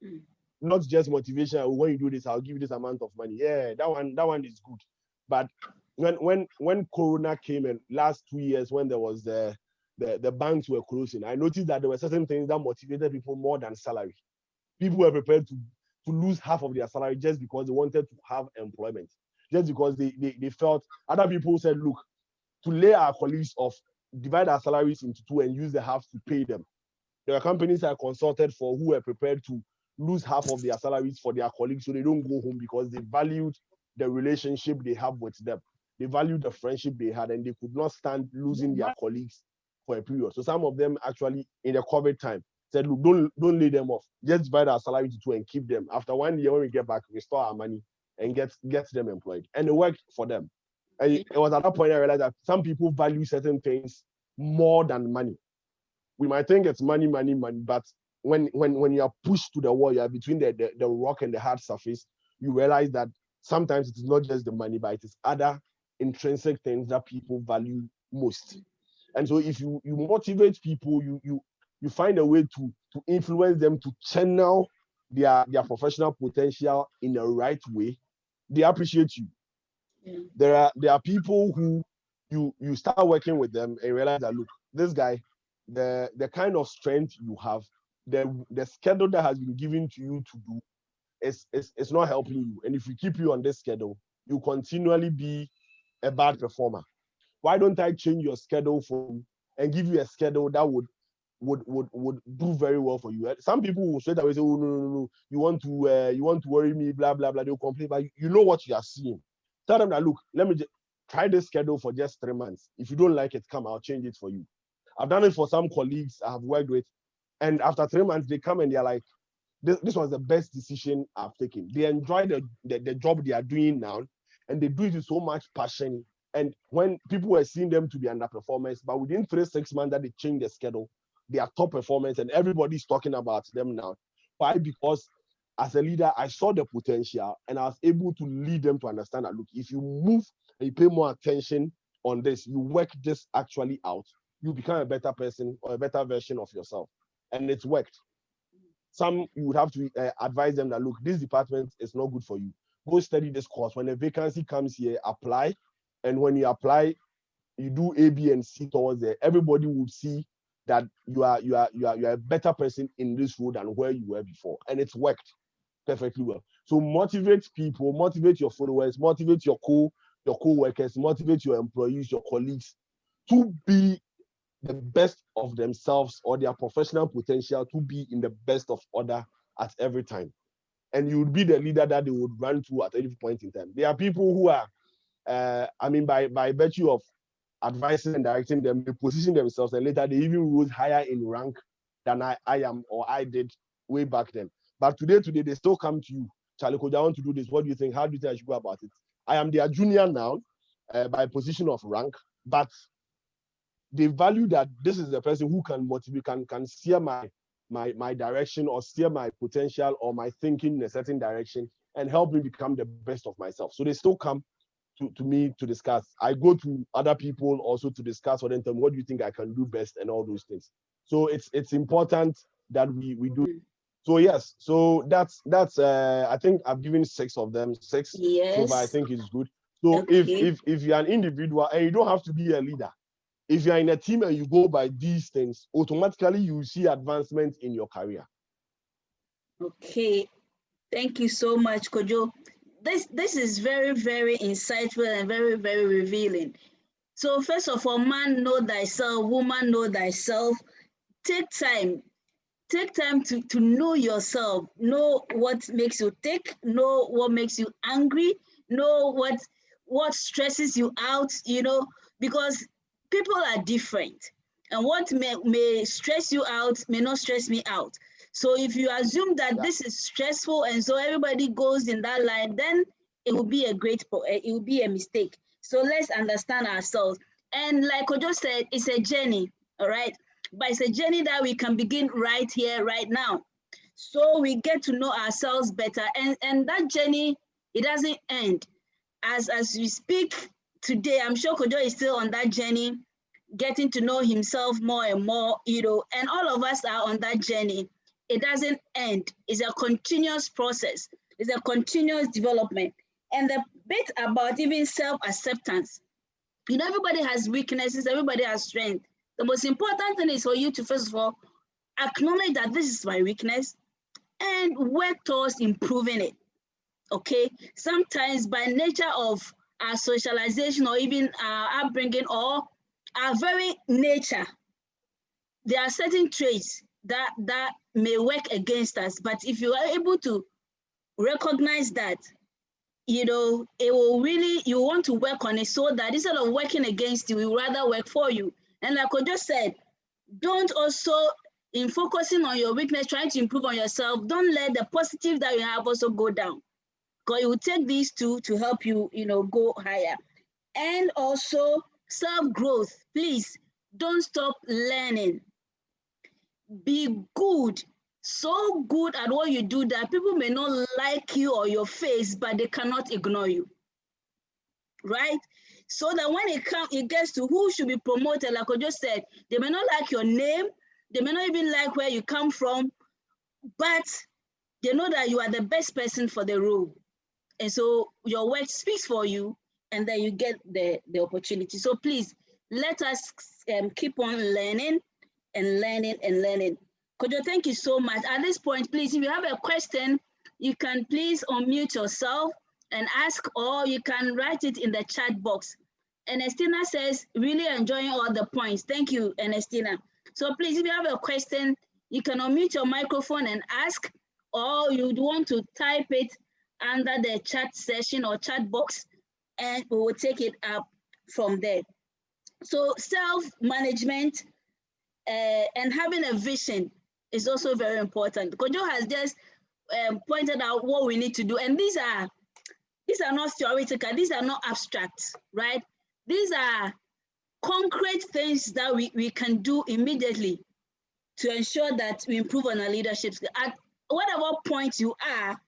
Mm. Not just motivation. When you do this, I'll give you this amount of money. Yeah, that one is good. But when Corona came in last 2 years, when there was the banks were closing, I noticed that there were certain things that motivated people more than salary. People were prepared to lose half of their salary just because they wanted to have employment, just because they felt. Other people said, look, to lay our colleagues off, divide our salaries into 2 and use the half to pay them. There were companies I consulted for who were prepared to lose half of their salaries for their colleagues so they don't go home, because they valued the relationship they have with them. They valued the friendship they had, and they could not stand losing their colleagues for a period. So some of them actually, in the COVID time, said, look, don't lay them off. Just divide our salary into 2 and keep them. After 1 year, when we get back, restore our money and get them employed. And it worked for them. And it was at that point I realized that some people value certain things more than money. We might think it's money, but when you are pushed to the wall, you are between the rock and the hard surface, you realize that sometimes it is not just the money, but it is other intrinsic things that people value most. And so if you motivate people, you find a way to influence them to channel their professional potential in the right way, they appreciate you. Yeah. There are people who you start working with them and realize that, look, this guy, the kind of strength you have, the schedule that has been given to you to do is not helping you. And if we keep you on this schedule, you continually be a bad performer. Why don't I change your schedule for you and give you a schedule that would do very well for you? Some people will straight away say, oh, no, you want to worry me, blah blah blah. They'll complain, but you know what you are seeing. Tell them that, look, let me try this schedule for just 3 months. If you don't like it, come, I'll change it for you. I've done it for some colleagues I have worked with, and after 3 months they come and they're like, this was the best decision I've taken. They enjoy the job they are doing now, and they do it with so much passion. And when people were seeing them to be underperformers, but within 3-6 months that they changed the schedule, they are top performers and everybody's talking about them now. Why? Because as a leader, I saw the potential and I was able to lead them to understand that, look, if you move and you pay more attention on this, you work this actually out, you become a better person or a better version of yourself. And it's worked. Some you would have to advise them that, look, this department is not good for you. Go study this course. When a vacancy comes here, apply. And when you apply, you do A, B, and C towards there. Everybody will see that you are a better person in this role than where you were before. And it's worked perfectly well. So motivate people, motivate your followers, motivate your co-workers, motivate your employees, your colleagues to be the best of themselves or their professional potential to be in the best of order at every time. And you would be the leader that they would run to at any point in time. There are people who are, by virtue of advising and directing them, they position themselves and later they even rose higher in rank than I am or I did way back then. But today they still come to you. Charlie Kojo, I want to do this. What do you think? How do you think I should go about it? I am their junior now by position of rank, but they value that this is the person who can motivate, can steer my direction or steer my potential or my thinking in a certain direction and help me become the best of myself. So they still come to me to discuss. I go to other people also to discuss with them, what do you think I can do best and all those things. So it's important that we do. So yes, so that's I think I've given 6 of them. 6 yes. So far I think it's good. So okay. if you're an individual and you don't have to be a leader, if you're in a team and you go by these things, automatically you see advancement in your career. Okay, thank you so much, Kojo. This is very, very insightful and very, very revealing. So first of all, man, know thyself, woman, know thyself. Take time to know yourself, know what makes you tick, know what makes you angry, know what stresses you out, because people are different. And what may stress you out may not stress me out. So if you assume that this is stressful and so everybody goes in that line, then it will be a mistake. So let's understand ourselves. And like Kojo said, it's a journey, all right? But it's a journey that we can begin right here, right now. So we get to know ourselves better. And that journey, it doesn't end. As we speak today, I'm sure Kojo is still on that journey, getting to know himself more and more, and all of us are on that journey. It doesn't end. It's a continuous process. It's a continuous development. And the bit about even self-acceptance, everybody has weaknesses, everybody has strength. The most important thing is for you to, first of all, acknowledge that this is my weakness and work towards improving it, okay? Sometimes by nature of our socialization or even our upbringing or our very nature, there are certain traits that may work against us. But if you are able to recognize that, it will really, you want to work on it so that instead of working against you, we rather work for you. And like I just said, don't also, in focusing on your weakness, trying to improve on yourself, don't let the positive that you have also go down. Because it will take these two to help you, go higher. And also self-growth. Please don't stop learning. Be good, so good at what you do that people may not like you or your face, but they cannot ignore you, right? So that when it gets to who should be promoted, like I just said, they may not like your name, they may not even like where you come from, but they know that you are the best person for the role. And so your work speaks for you, and then you get the opportunity. So please, let us keep on learning and learning and learning. Kojo, thank you so much. At this point, please, if you have a question, you can please unmute yourself and ask, or you can write it in the chat box. Ernestina says, really enjoying all the points. Thank you, Ernestina. So please, if you have a question, you can unmute your microphone and ask, or you'd want to type it under the chat session or chat box, and we will take it up from there. So self-management and having a vision is also very important. Kojo has just pointed out what we need to do, and these are not theoretical, these are not abstract, right? These are concrete things that we can do immediately. to ensure that we improve on our leadership skills. At whatever point you are,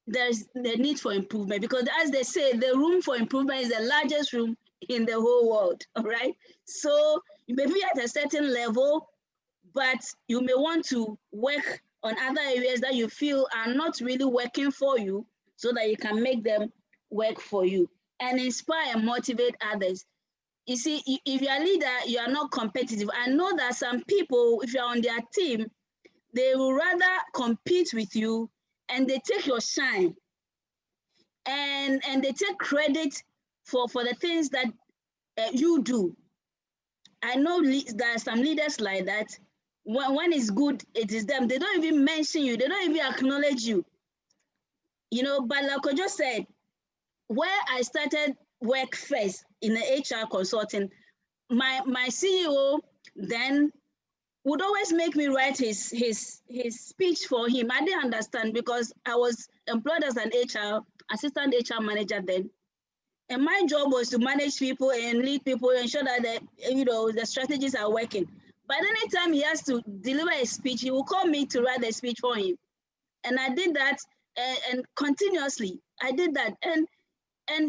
there's the need for improvement, because as they say, the room for improvement is the largest room in the whole world, all right? So you may be at a certain level, but you may want to work on other areas that you feel are not really working for you, so that you can make them work for you and inspire and motivate others. You see, if you're a leader, you are not competitive. I know that some people, if you're on their team, they will rather compete with you, and they take your shine, and they take credit for the things that you do. I know there are some leaders like that. When it's good, it is them. They don't even mention you. They don't even acknowledge you. You know, but like Kojo said, where I started work first in the HR consulting, my CEO then would always make me write his speech for him. I didn't understand, because I was employed as an assistant HR manager then. And my job was to manage people and lead people, ensure that the strategies are working. But anytime he has to deliver a speech, he will call me to write the speech for him. And I did that, and continuously I did that. And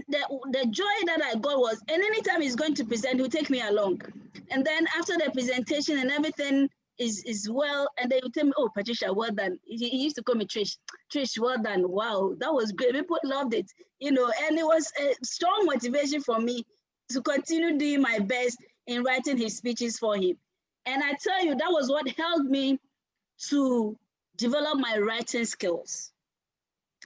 the joy that I got was, and anytime he's going to present, he'll take me along. And then after the presentation and everything is well, and they will tell me, oh, Patricia, well done. He used to call me Trish. Trish, well done. Wow, that was great. People loved it, and it was a strong motivation for me to continue doing my best in writing his speeches for him. And I tell you, that was what helped me to develop my writing skills.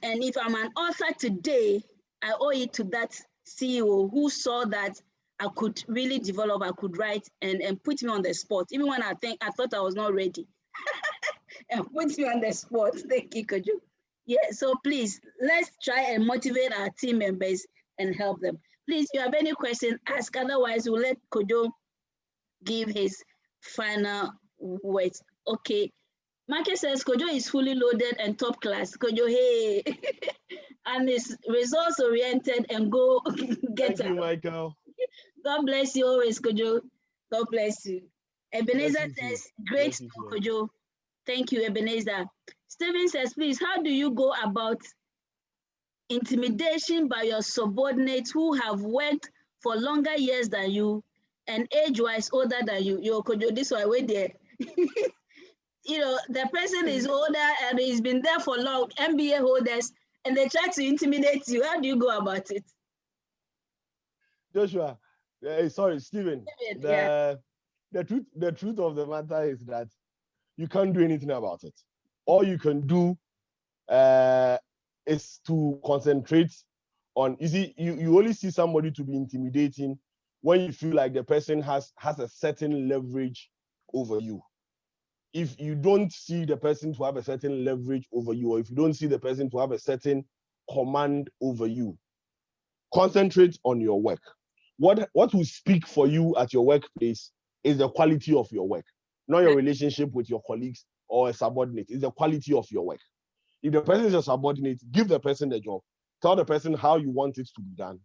And if I'm an author today, I owe it to that CEO who saw that I could really develop, I could write, and put me on the spot, even when I thought I was not ready. And put me on the spot. Thank you, Kojo. Yeah, so please, let's try and motivate our team members and help them. Please, if you have any question, ask. Otherwise, we'll let Kojo give his final words. Okay. Market says Kojo is fully loaded and top class. Kojo, hey. And is results oriented and go get Thank you, Michael. God bless you always, Kojo. God bless you. Ebenezer says, great stuff, Kojo. Thank you, Ebenezer. Stephen says, please, how do you go about intimidation by your subordinates who have worked for longer years than you and age-wise older than you? Yo, Kojo, this one, wait there. The person is older and he's been there for long, MBA holders, and they try to intimidate you. How do you go about it? Joshua, sorry, Stephen. The truth of the matter is that you can't do anything about it. All you can do is to concentrate on, you see, you only see somebody to be intimidating when you feel like the person has a certain leverage over you. If you don't see the person to have a certain leverage over you, or if you don't see the person to have a certain command over you, concentrate on your work. What will speak for you at your workplace is the quality of your work, not your relationship with your colleagues or a subordinate. It's the quality of your work. If the person is a subordinate, give the person the job. Tell the person how you want it to be done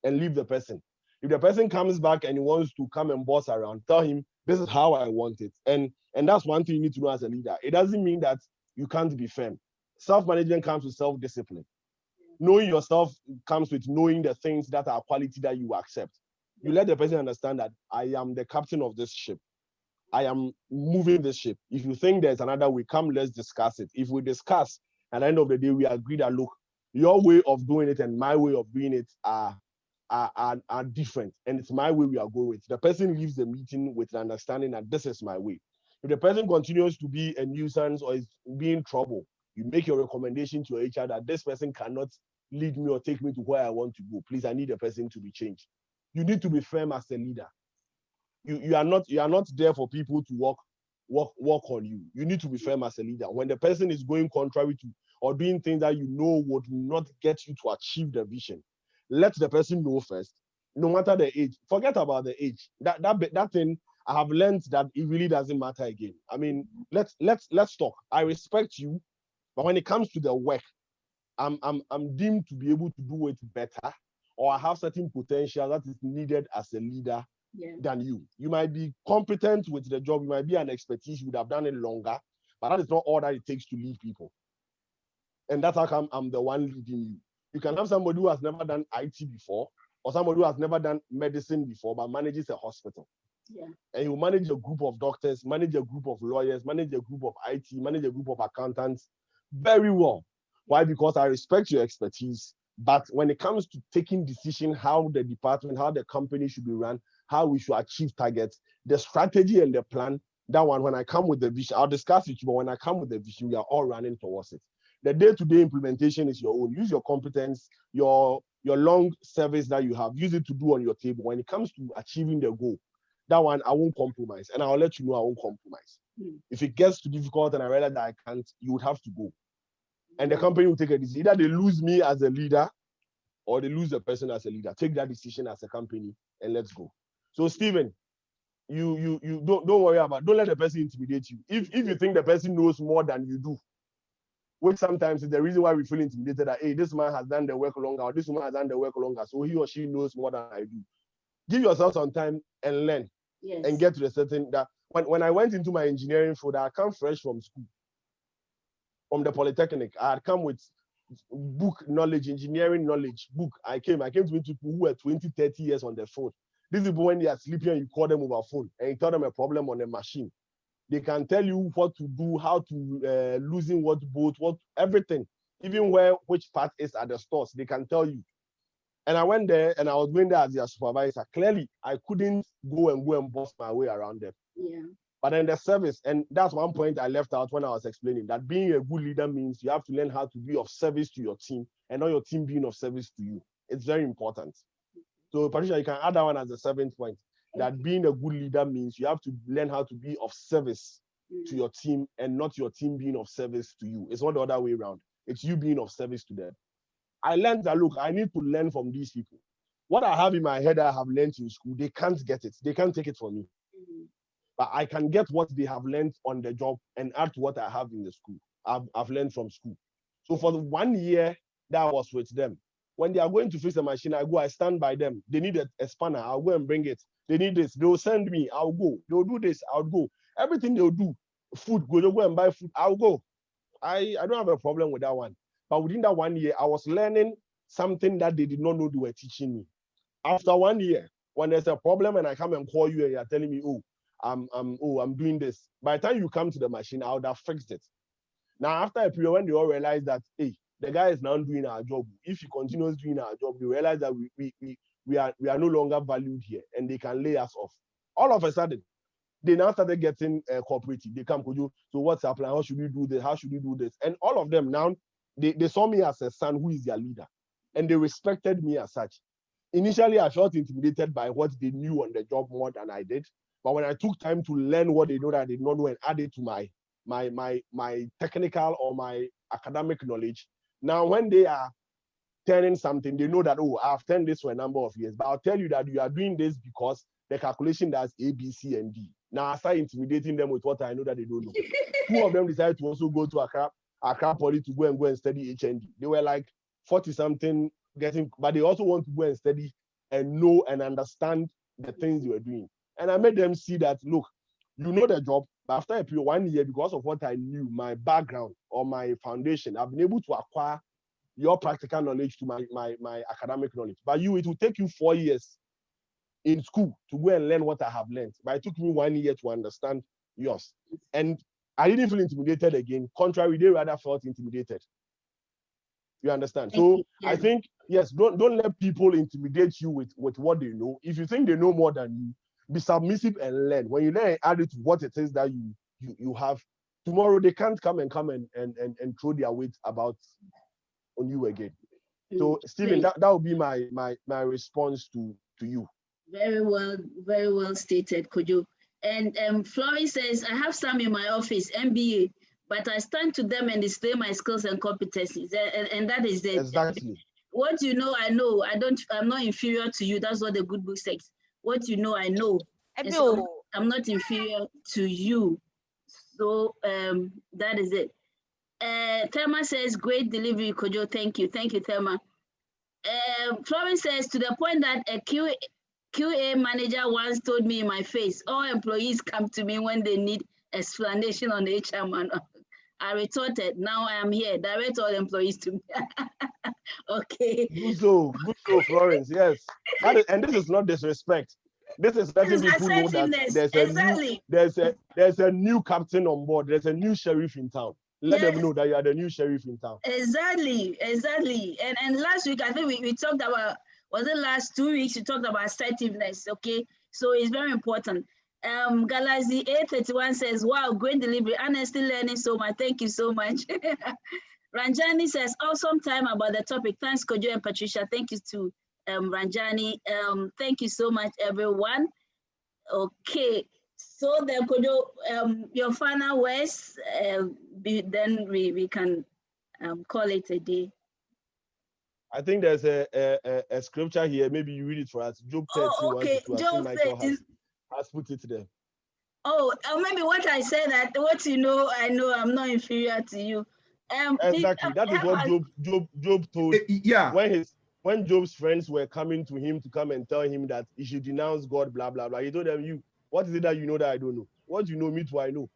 and leave the person. If the person comes back and he wants to come and boss around, tell him, this is how I want it. And that's one thing you need to know as a leader. It doesn't mean that you can't be firm. Self-management comes with self-discipline. Knowing yourself comes with knowing the things that are quality that you accept. You let the person understand that I am the captain of this ship. I am moving this ship. If you think there's another way, come, let's discuss it. If we discuss, at the end of the day, we agree that, look, your way of doing it and my way of doing it are different. And it's my way we are going with. The person leaves the meeting with the understanding that this is my way. If the person continues to be a nuisance or is being trouble, you make your recommendation to your HR that this person cannot lead me or take me to where I want to go. Please, I need the person to be changed. You need to be firm as a leader. You are not there for people to work on you. You need to be firm as a leader. When the person is going contrary to or doing things that you know would not get you to achieve the vision, let the person know first, no matter the age. Forget about the age. That thing, I have learned that it really doesn't matter again. I mean, let's talk. I respect you, but when it comes to the work, I'm deemed to be able to do it better, or I have certain potential that is needed as a leader than you. You might be competent with the job, you might be an expertise, you would have done it longer, but that is not all that it takes to lead people. And that's how come I'm the one leading you. You can have somebody who has never done IT before, or somebody who has never done medicine before, but manages a hospital. And you manage a group of doctors, manage a group of lawyers, manage a group of IT, manage a group of accountants very well. Why? Because I respect your expertise. But when it comes to taking decisions, how the department, how the company should be run, how we should achieve targets, the strategy and the plan, that one, when I come with the vision, I'll discuss with you, but when I come with the vision, we are all running towards it. The day-to-day implementation is your own. Use your competence, your long service that you have, use it to do on your table. When it comes to achieving the goal, that one, I won't compromise. And I'll let you know I won't compromise. If it gets too difficult and I realize that I can't, you would have to go. And the company will take a decision. Either they lose me as a leader or they lose the person as a leader. Take that decision as a company and let's go. So Stephen, you don't worry about, don't let the person intimidate you. If you think the person knows more than you do, which sometimes is the reason why we feel intimidated that, hey, this man has done the work longer, or this woman has done the work longer, so he or she knows more than I do. Give yourself some time and learn. And get to the certain that when I went into my engineering field, I come fresh from school, from the Polytechnic. I had come with book knowledge, engineering knowledge, book. I came to meet people who were 20, 30 years on the phone. These people, when they are sleeping and you call them over phone and you tell them a problem on a machine, they can tell you what to do, how to loosen what bolt, what everything, even which part is at the stores, they can tell you. And I went there and I was going there as their supervisor. Clearly, I couldn't go and boss my way around them. But then the service, and that's one point I left out when I was explaining that being a good leader means you have to learn how to be of service to your team and not your team being of service to you. It's very important. So Patricia, you can add that one as a 7th point, that being a good leader means you have to learn how to be of service to your team and not your team being of service to you. It's not the other way around. It's you being of service to them. I learned that, look, I need to learn from these people. What I have in my head, I have learned in school, they can't get it. They can't take it from me. But I can get what they have learned on the job and add to what I have in the school. I've learned from school. So for the 1 year that I was with them, when they are going to fix the machine, I stand by them. They need a spanner, I'll go and bring it. They need this, they'll send me, I'll go. They'll do this, I'll go. Everything they'll do, food, go and buy food, I'll go. I don't have a problem with that one. But within that 1 year, I was learning something that they did not know they were teaching me. After 1 year, when there's a problem and I come and call you and you're telling me, I'm doing this. By the time you come to the machine, I would have fixed it. Now, after a period, when they all realize that, hey, the guy is now doing our job. If he continues doing our job, they realize that we are no longer valued here and they can lay us off. All of a sudden, they now started getting cooperative. They come, Kojo, so what's happening? How should we do this? How should we do this? And all of them now, they saw me as a son who is their leader. And they respected me as such. Initially, I felt intimidated by what they knew on the job more than I did. But when I took time to learn what they know that I did not know and add it to my technical or my academic knowledge, now when they are turning something, they know that, oh, I've turned this for a number of years. But I'll tell you that you are doing this because the calculation does A, B, C, and D. Now I start intimidating them with what I know that they don't know. 2 of them decided to also go to Accra Poly to go and study HND. They were like 40-something but they also want to go and study and know and understand the things they were doing. And I made them see that, look, you know the job, but after a period, 1 year, because of what I knew, my background or my foundation, I've been able to acquire your practical knowledge to my academic knowledge. But it will take you 4 years in school to go and learn what I have learned. But it took me 1 year to understand yours. And I didn't feel intimidated again. Contrary, they rather felt intimidated. You understand? So I think, yes, don't let people intimidate you with what they know. If you think they know more than you, be submissive and learn. When you learn, add it to what it is that you have. Tomorrow they can't come and throw their weight about on you again. So Stephen, that would be my response to you. Very well stated, Kojo. And Florrie says, I have some in my office, MBA, but I stand to them and display my skills and competencies. And that is it. Exactly. What you know, I know. I'm not inferior to you. That's what the good book says. What you know, I know. So I'm not inferior to you. So that is it. Thelma says, great delivery, Kojo. Thank you. Thank you, Thelma. Florence says, to the point that a QA manager once told me in my face, all employees come to me when they need explanation on the HR manual. I retorted, now I am here, direct all employees to me. Okay. Good so, Florence, yes. And this is not disrespect. This is letting people know that there's a new captain on board, there's a new sheriff in town. Let them know that you are the new sheriff in town. Exactly. And last week, I think we talked about, was it last 2 weeks, we talked about assertiveness, okay? So it's very important. Galaxy A31 says, wow, great delivery. Honestly learning so much. Thank you so much. Ranjani says, awesome time about the topic. Thanks, Kojo and Patricia. Thank you to Ranjani. Thank you so much, everyone. Okay. So then, Kojo, your final words, then we can call it a day. I think there's a scripture here. Maybe you read it for us. Job 13. Okay. Job 13. Has put it there. Oh, maybe what I said that what you know, I know I'm not inferior to you. Exactly. That is what Job told. Yeah. When Job's friends were coming to him to come and tell him that he should denounce God, blah blah blah. He told them, what is it that you know that I don't know? What you know, me too, I know.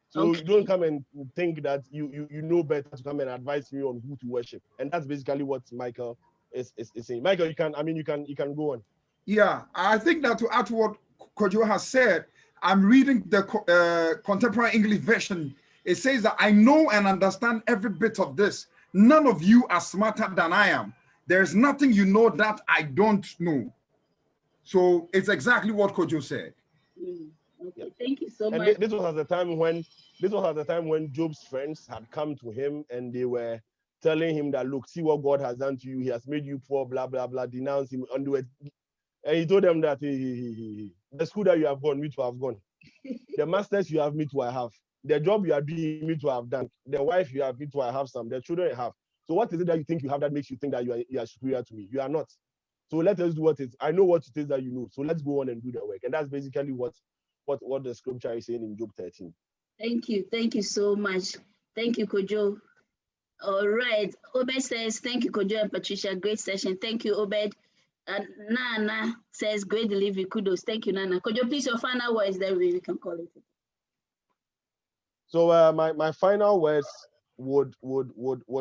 So you don't come and think that you know better to come and advise me on who to worship. And that's basically what Michael is saying. Michael, you can go on. Yeah, I think that to add to what Kojo has said, I'm reading the contemporary English version. It says that I know and understand every bit of this. None of you are smarter than I am. There's nothing you know that I don't know. So it's exactly what Kojo said. Okay, thank you so much. And this was at the time when Job's friends had come to him and they were telling him that, look, see what God has done to you. He has made you poor, blah blah blah. Denounce him. And he told them that the school that you have gone, me to have gone. The masters you have, me to I have. The job you are doing, me to have done. The wife you have, me to I have some. The children you have. So what is it that you think you have that makes you think that you are superior to me? You are not. So let us do what it is. I know what it is that you know. So let's go on and do the work. And that's basically what the scripture is saying in Job 13. Thank you so much. Thank you, Kojo. All right. Obed says, thank you, Kojo and Patricia. Great session. Thank you, Obed. And Nana says, great delivery. Kudos. Thank you, Nana. Kojo, please, your final words, then we can call it. So my final words would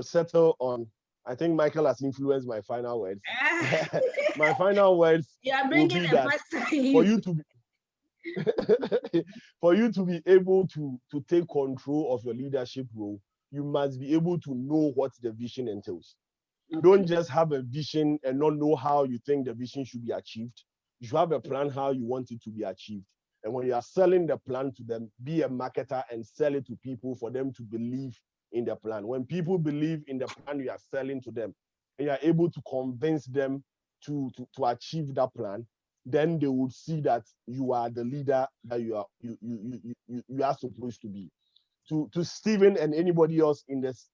settle on, I think Michael has influenced my final words. My final words would be that for you to be able to take control of your leadership role, you must be able to know what the vision entails. Okay. Don't just have a vision and not know how you think the vision should be achieved. You should have a plan how you want it to be achieved. And when you are selling the plan to them, be a marketer and sell it to people for them to believe in the plan. When people believe in the plan you are selling to them, and you are able to convince them to achieve that plan, then they would see that you are the leader that you are supposed to be. To Stephen and anybody else in this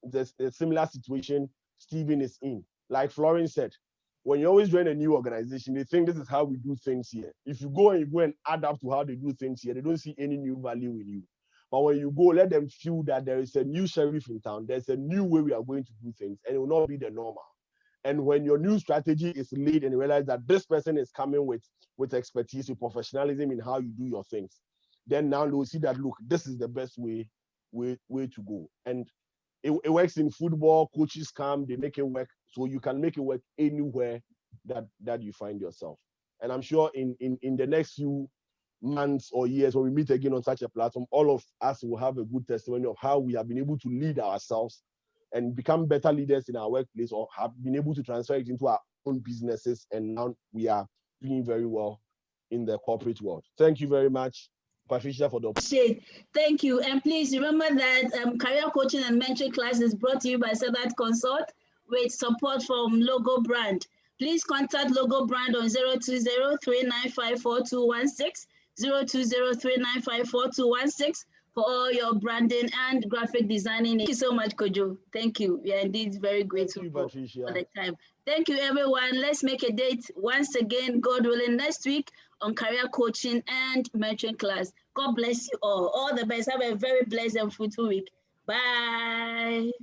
similar situation Stephen is in, like Florence said, when you always join a new organization, they think this is how we do things here. If you go and adapt to how they do things here, they don't see any new value in you. But when you go, let them feel that there is a new sheriff in town. There's a new way we are going to do things, and it will not be the normal. And when your new strategy is laid and you realize that this person is coming with expertise, with professionalism in how you do your things, then now they will see that, look, this is the best way to go. And it works in football. Coaches come, they make it work. So you can make it work anywhere that you find yourself. And I'm sure in the next few months or years, when we meet again on such a platform, all of us will have a good testimony of how we have been able to lead ourselves and become better leaders in our workplace, or have been able to transfer it into our own businesses. And now we are doing very well in the corporate world. Thank you very much, Patricia, for the opportunity. Thank you. And please remember that career coaching and mentoring class is brought to you by Sedat Consult with support from Logo Brand. Please contact Logo Brand on 020-3954-216, 020-3954-216 for all your branding and graphic designing. Thank you so much, Kojo. Thank you. We are indeed very grateful for the time. Thank you, everyone. Let's make a date once again, God willing, next week on career coaching and mentoring class. God bless you all. All the best. Have a very blessed and fruitful week. Bye.